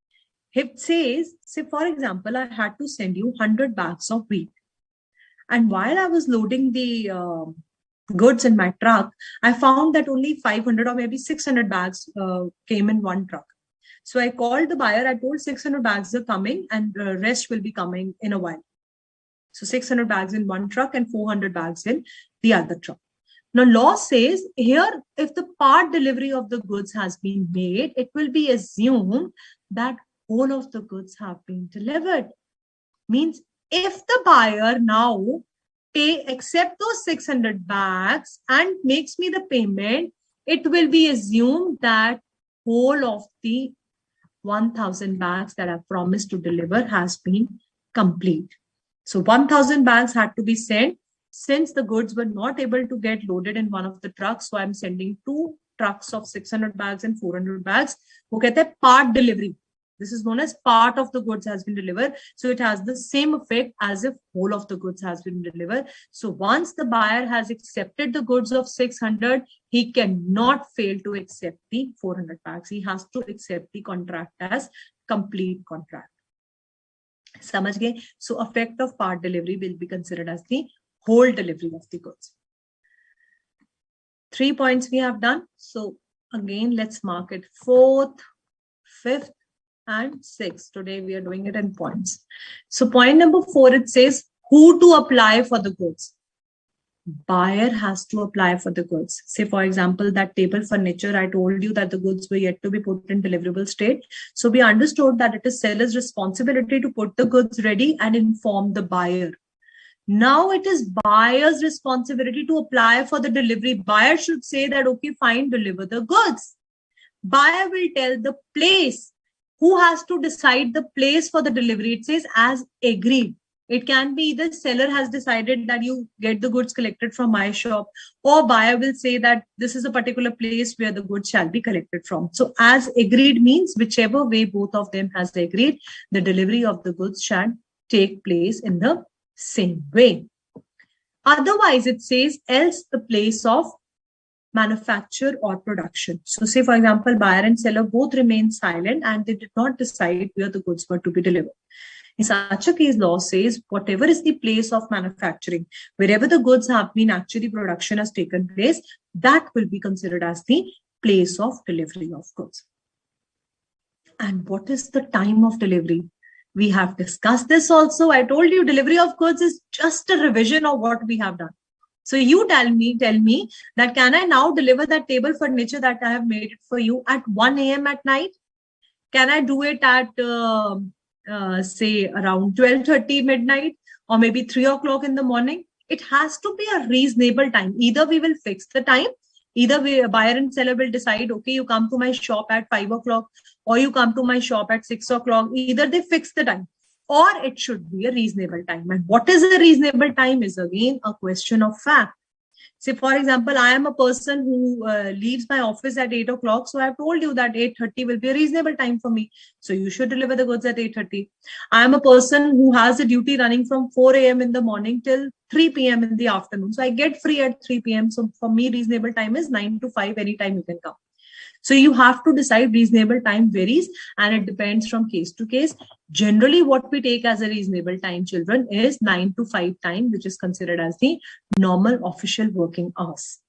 [SPEAKER 1] It says, say for example, I had to send you 100 bags of wheat. And while I was loading the goods in my truck, I found that only 500 or maybe 600 bags came in one truck. So I called the buyer. I told 600 bags are coming and the rest will be coming in a while. So 600 bags in one truck and 400 bags in the other truck. Now law says here, if the part delivery of the goods has been made, it will be assumed that whole of the goods have been delivered. Means if the buyer now accept those 600 bags and makes me the payment, it will be assumed that whole of the 1000 bags that I promised to deliver has been complete. So 1000 bags had to be sent. Since the goods were not able to get loaded in one of the trucks, so I'm sending 2 trucks of 600 bags and 400 bags. वो कहते हैं part delivery. This is known as part of the goods has been delivered. So it has the same effect as if whole of the goods has been delivered. So once the buyer has accepted the goods of 600, he cannot fail to accept the 400 bags. He has to accept the contract as complete contract. Samajh gaye? So effect of part delivery will be considered as the whole delivery of the goods. 3 points we have done. So again, let's mark it 4th, 5th, and 6th. Today we are doing it in points. So point number 4, it says who to apply for the goods. Buyer has to apply for the goods. Say for example, that table furniture, I told you that the goods were yet to be put in deliverable state. So we understood that it is seller's responsibility to put the goods ready and inform the buyer. Now it is buyer's responsibility to apply for the delivery. Buyer should say that, okay, fine, deliver the goods. Buyer will tell the place. Who has to decide the place for the delivery? It says as agreed. It can be either seller has decided that you get the goods collected from my shop, or buyer will say that this is a particular place where the goods shall be collected from. So as agreed means whichever way both of them has agreed, the delivery of the goods shall take place in the same way. Otherwise, it says else the place of manufacture or production. So say for example, buyer and seller both remain silent and they did not decide where the goods were to be delivered. In such a case, law says whatever is the place of manufacturing, wherever the goods have been actually production has taken place, that will be considered as the place of delivery of goods. And what is the time of delivery? We have discussed this also. I told you delivery of goods is just a revision of what we have done. So you tell me that can I now deliver that table furniture that I have made it for you at 1 a.m. at night? Can I do it at say around 12:30 midnight or maybe 3 o'clock in the morning? It has to be a reasonable time. Either we will fix the time, either buyer and seller will decide, okay, you come to my shop at 5 o'clock or you come to my shop at 6 o'clock. Either they fix the time, or it should be a reasonable time. And what is a reasonable time is again a question of fact. Say, for example, I am a person who leaves my office at 8 o'clock. So I've told you that 8:30 will be a reasonable time for me. So you should deliver the goods at 8:30. I am a person who has a duty running from 4 a.m. in the morning till 3 p.m. in the afternoon. So I get free at 3 p.m. So for me, reasonable time is 9 to 5, anytime you can come. So you have to decide. Reasonable time varies and it depends from case to case. Generally, what we take as a reasonable time, children, is 9 to 5 time, which is considered as the normal official working hours.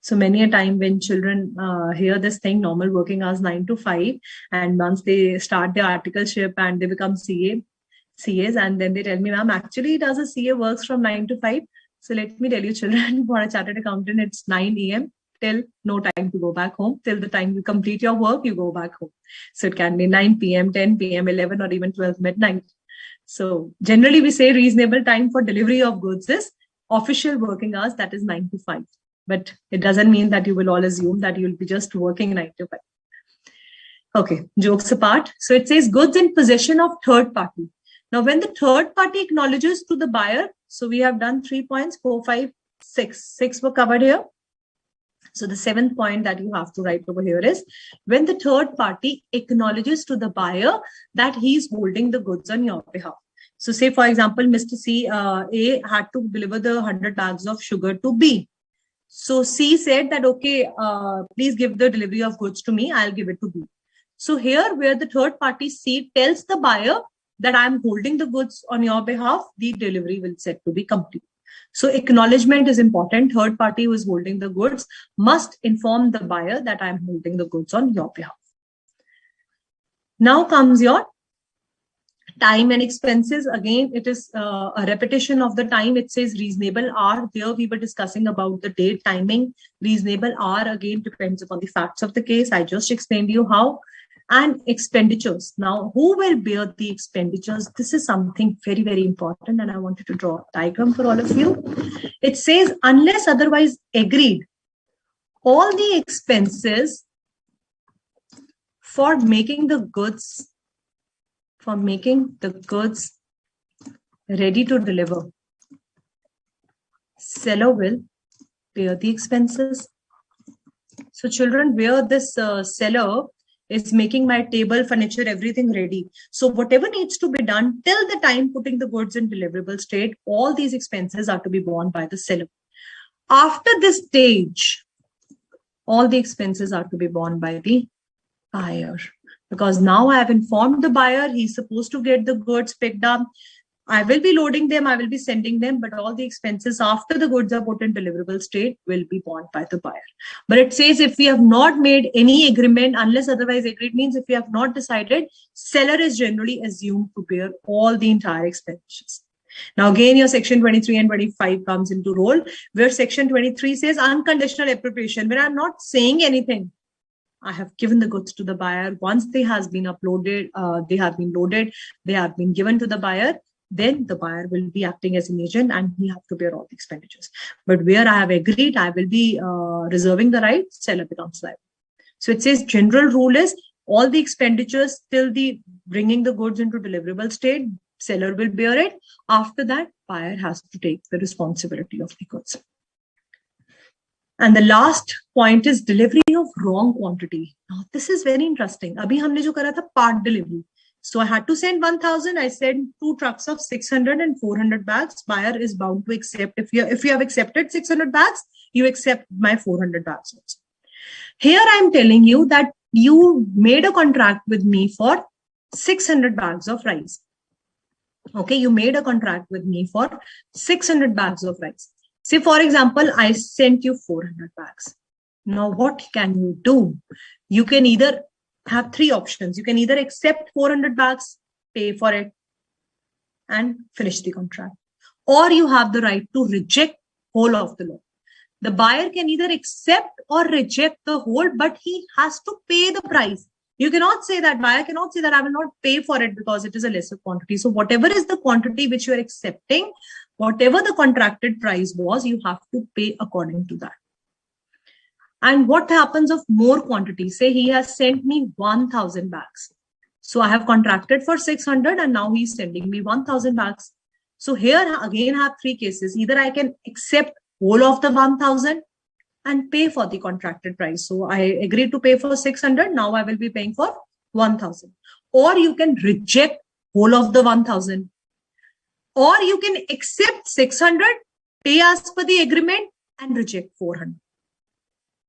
[SPEAKER 1] So many a time when children hear this thing, normal working hours 9 to 5, and once they start their articleship and they become CAs, and then they tell me, ma'am, actually does a CA works from 9 to 5? So let me tell you, children, for a chartered accountant, it's 9 a.m. till no time to go back home. Till the time you complete your work, you go back home. So it can be 9 p.m., 10 p.m., 11 or even 12 midnight. So generally we say reasonable time for delivery of goods is official working hours, that is 9 to 5. But it doesn't mean that you will all assume that you'll be just working 9 to 5. Okay, jokes apart. So it says goods in possession of third party. Now, when the third party acknowledges to the buyer, so we have done 3 points, 4, 5, 6. 6 were covered here. So the 7th point that you have to write over here is when the third party acknowledges to the buyer that he is holding the goods on your behalf. So say, for example, Mr. A had to deliver the 100 bags of sugar to B. So C said that, okay, please give the delivery of goods to me. I'll give it to B. So here where the third party C tells the buyer that I'm holding the goods on your behalf, the delivery will set to be complete. So acknowledgement is important. Third party who is holding the goods must inform the buyer that I'm holding the goods on your behalf. Now comes your time and expenses. Again, it is a repetition of the time. It says reasonable hour. There we were discussing about the date timing. Reasonable hour again depends upon the facts of the case. I just explained to you how. And expenditures. Now, who will bear the expenditures? This is something very, very important. And I wanted to draw a diagram for all of you. It says, unless otherwise agreed, all the expenses for making the goods ready to deliver, seller will bear the expenses. So children, where this seller is making my table, furniture, everything ready. So whatever needs to be done till the time putting the goods in deliverable state, all these expenses are to be borne by the seller. After this stage, all the expenses are to be borne by the buyer. Because now I have informed the buyer, he's supposed to get the goods picked up. I will be loading them, I will be sending them, but all the expenses after the goods are put in deliverable state will be borne by the buyer. But it says if we have not made any agreement, unless otherwise agreed, means if we have not decided, seller is generally assumed to bear all the entire expenditures. Now again, your section 23 and 25 comes into role, where section 23 says unconditional appropriation, where I'm not saying anything. I have given the goods to the buyer. Once they has been uploaded, they have been loaded, they have been given to the buyer, then the buyer will be acting as an agent and he have to bear all the expenditures. But where I have agreed, I will be reserving the right, seller becomes liable. So it says general rule is all the expenditures till the bringing the goods into deliverable state, seller will bear it. After that, buyer has to take the responsibility of the goods. And the last point is delivery of wrong quantity. Now, this is very interesting. Abhi humne jo kara tha part delivery. So I had to send 1,000. I sent 2 trucks of 600 and 400 bags. Buyer is bound to accept. If you have accepted 600 bags, you accept my 400 bags also. Here I'm telling you that you made a contract with me for 600 bags of rice. Okay, you made a contract with me for 600 bags of rice. Say, for example, I sent you 400 bags. Now, what can you do? You can either have 3 options. You can either accept 400 bags, pay for it, and finish the contract. Or you have the right to reject whole of the lot. The buyer can either accept or reject the whole, but he has to pay the price. You cannot say that, buyer cannot say that I will not pay for it because it is a lesser quantity. So whatever is the quantity which you are accepting, whatever the contracted price was, you have to pay according to that. And what happens of more quantity? Say he has sent me 1,000 bags. So I have contracted for 600 and now he's sending me 1,000 bags. So here again I have 3 cases. Either I can accept whole of the 1,000 and pay for the contracted price. So I agreed to pay for 600. Now I will be paying for 1,000. Or you can reject whole of the 1,000. Or you can accept 600, pay as per the agreement and reject 400.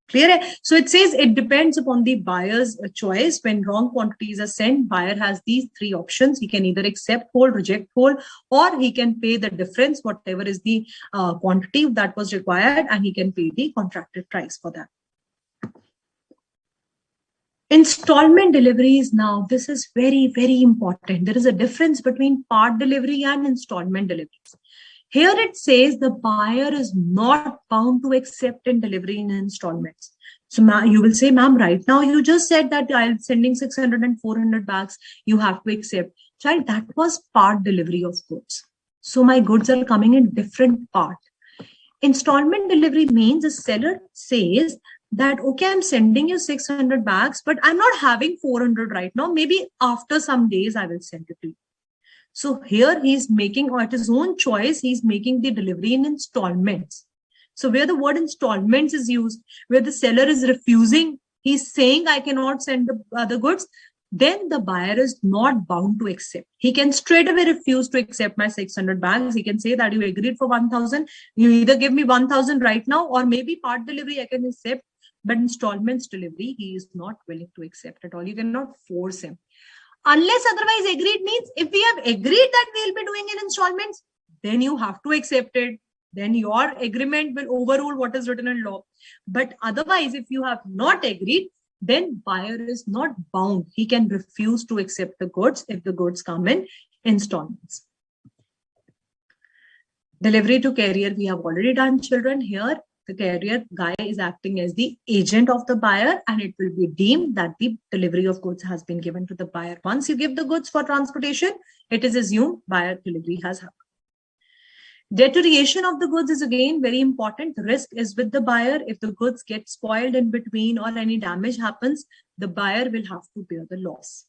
[SPEAKER 1] Clear? So it says it depends upon the buyer's choice. When wrong quantities are sent, buyer has these three options. He can either accept whole, reject whole, or he can pay the difference, whatever is the quantity that was required, and he can pay the contracted price for that. Installment deliveries now, this is very, very important. There is a difference between part delivery and installment deliveries. Here it says the buyer is not bound to accept in delivery in installments. So you will say, ma'am, right now you just said that I'm sending 600 and 400 bags. You have to accept. Child, that was part delivery of goods. So my goods are coming in different part. Installment delivery means the seller says that, okay, I'm sending you 600 bags, but I'm not having 400 right now. Maybe after some days I will send it to you. So here he's making at his own choice, he's making the delivery in installments. So where the word installments is used, where the seller is refusing, he's saying I cannot send the goods, then the buyer is not bound to accept. He can straight away refuse to accept my 600 bags. He can say that you agreed for 1,000. You either give me 1,000 right now, or maybe part delivery I can accept, but installments delivery, he is not willing to accept at all. You cannot force him. Unless otherwise agreed means, if we have agreed that we'll be doing in installments, then you have to accept it. Then your agreement will overrule what is written in law. But otherwise, if you have not agreed, then buyer is not bound. He can refuse to accept the goods if the goods come in installments. Delivery to carrier, we have already done, children. Here, the carrier guy is acting as the agent of the buyer, and it will be deemed that the delivery of goods has been given to the buyer. Once you give the goods for transportation, it is assumed buyer delivery has happened. Deterioration of the goods is again very important. The risk is with the buyer. If the goods get spoiled in between or any damage happens, the buyer will have to bear the loss.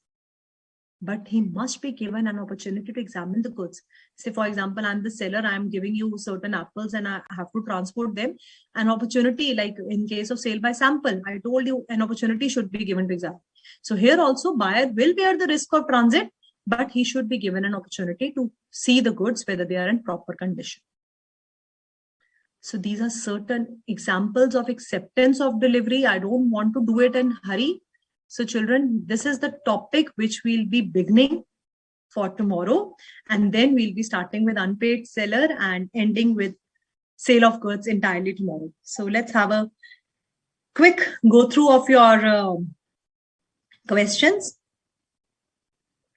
[SPEAKER 1] But he must be given an opportunity to examine the goods. Say, for example, I'm the seller, I'm giving you certain apples and I have to transport them. An opportunity, like in case of sale by sample, I told you an opportunity should be given to examine. So here also buyer will bear the risk of transit, but he should be given an opportunity to see the goods, whether they are in proper condition. So these are certain examples of acceptance of delivery. I don't want to do it in hurry. So children, this is the topic which we'll be beginning for tomorrow. And then we'll be starting with unpaid seller and ending with sale of goods entirely tomorrow. So let's have a quick go through of your questions.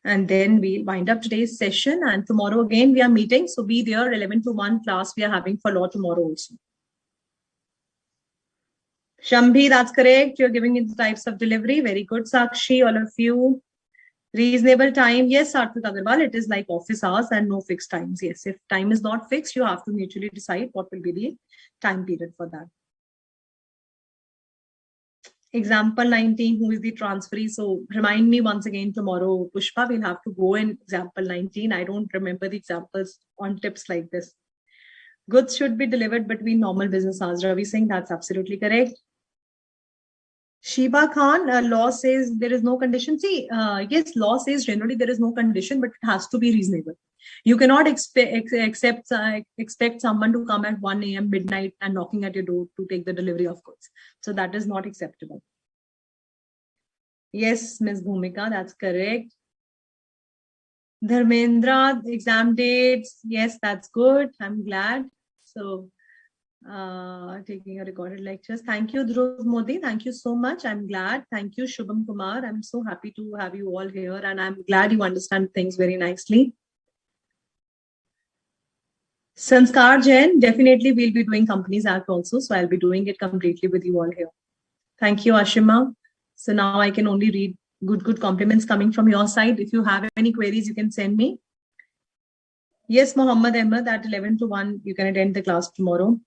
[SPEAKER 1] And then we'll wind up today's session. And tomorrow again, we are meeting. So be there, 11 to 1 class we are having for law tomorrow also. Shambhi, that's correct. You're giving it the types of delivery. Very good, Sakshi, all of you. Reasonable time. Yes, Sarthak Agarwal, it is like office hours and no fixed times. Yes, if time is not fixed, you have to mutually decide what will be the time period for that. Example 19, who is the transferee? So remind me once again tomorrow, Pushpa, we'll have to go in example 19. I don't remember the examples on tips like this. Goods should be delivered between normal business hours. Ravi Singh, that's absolutely correct. Shiba Khan, law says there is no condition. See, yes, law says generally there is no condition, but it has to be reasonable. You cannot expect someone to come at 1 a.m. midnight and knocking at your door to take the delivery of goods. So that is not acceptable. Yes, Ms. Bhumika, that's correct. Dharmendra, exam dates. Yes, that's good. I'm glad. So taking a recorded lectures. Thank you, Dhruv Modi. Thank you so much. I'm glad. Thank you, Shubham Kumar. I'm so happy to have you all here, and I'm glad you understand things very nicely. Sanskar Jain, definitely we'll be doing Companies Act also, so I'll be doing it completely with you all here. Thank you, Ashima. So now I can only read good compliments coming from your side. If you have any queries, you can send me. Yes, Mohammed Ahmed, at 11 to 1, you can attend the class tomorrow.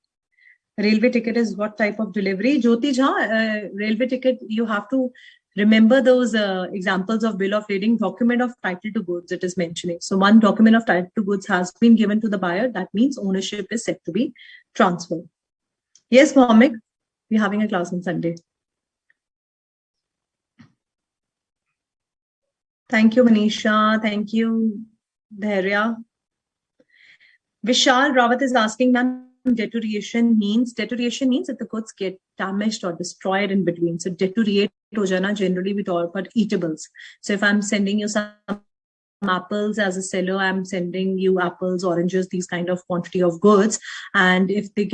[SPEAKER 1] Railway ticket is what type of delivery? Jyoti Jha, railway ticket, you have to remember those examples of bill of lading, document of title to goods it is mentioning. So one document of title to goods has been given to the buyer. That means ownership is set to be transferred. Yes, Mohammed, we're having a class on Sunday. Thank you, Manisha. Thank you, Dhairya. Vishal Rawat is asking, ma'am, deterioration means if the goods get damaged or destroyed in between. So deteriorate ho jana, generally we talk about eatables. So if I'm sending you some apples as a seller, I'm sending you apples, oranges, these kind of quantity of goods. And if they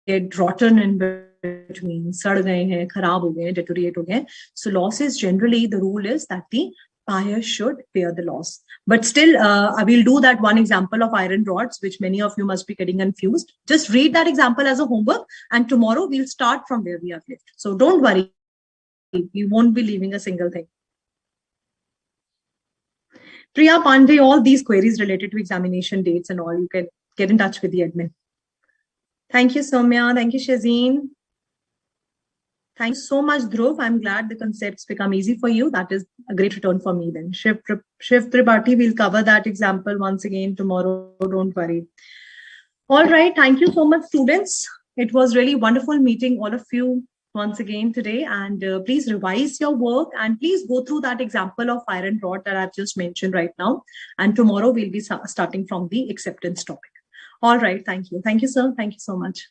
[SPEAKER 1] get rotten in between, सड़ गए हैं, खराब हो गए, deteriorate हो गए. So losses, generally the rule is that the buyer should bear the loss. But still, I will do that one example of iron rods, which many of you must be getting confused. Just read that example as a homework, and tomorrow we'll start from where we have left. So don't worry, we won't be leaving a single thing. Priya Pandey, all these queries related to examination dates and all, you can get in touch with the admin. Thank you, Soumya. Thank you, Shazeen. Thanks so much, Dhruv. I'm glad the concepts become easy for you. That is a great return for me then. Shiv Tripathi, we'll cover that example once again tomorrow. Don't worry. All right. Thank you so much, students. It was really wonderful meeting all of you once again today. And please revise your work and please go through that example of iron rod that I've just mentioned right now. And tomorrow we'll be starting from the acceptance topic. All right. Thank you. Thank you, sir. Thank you so much.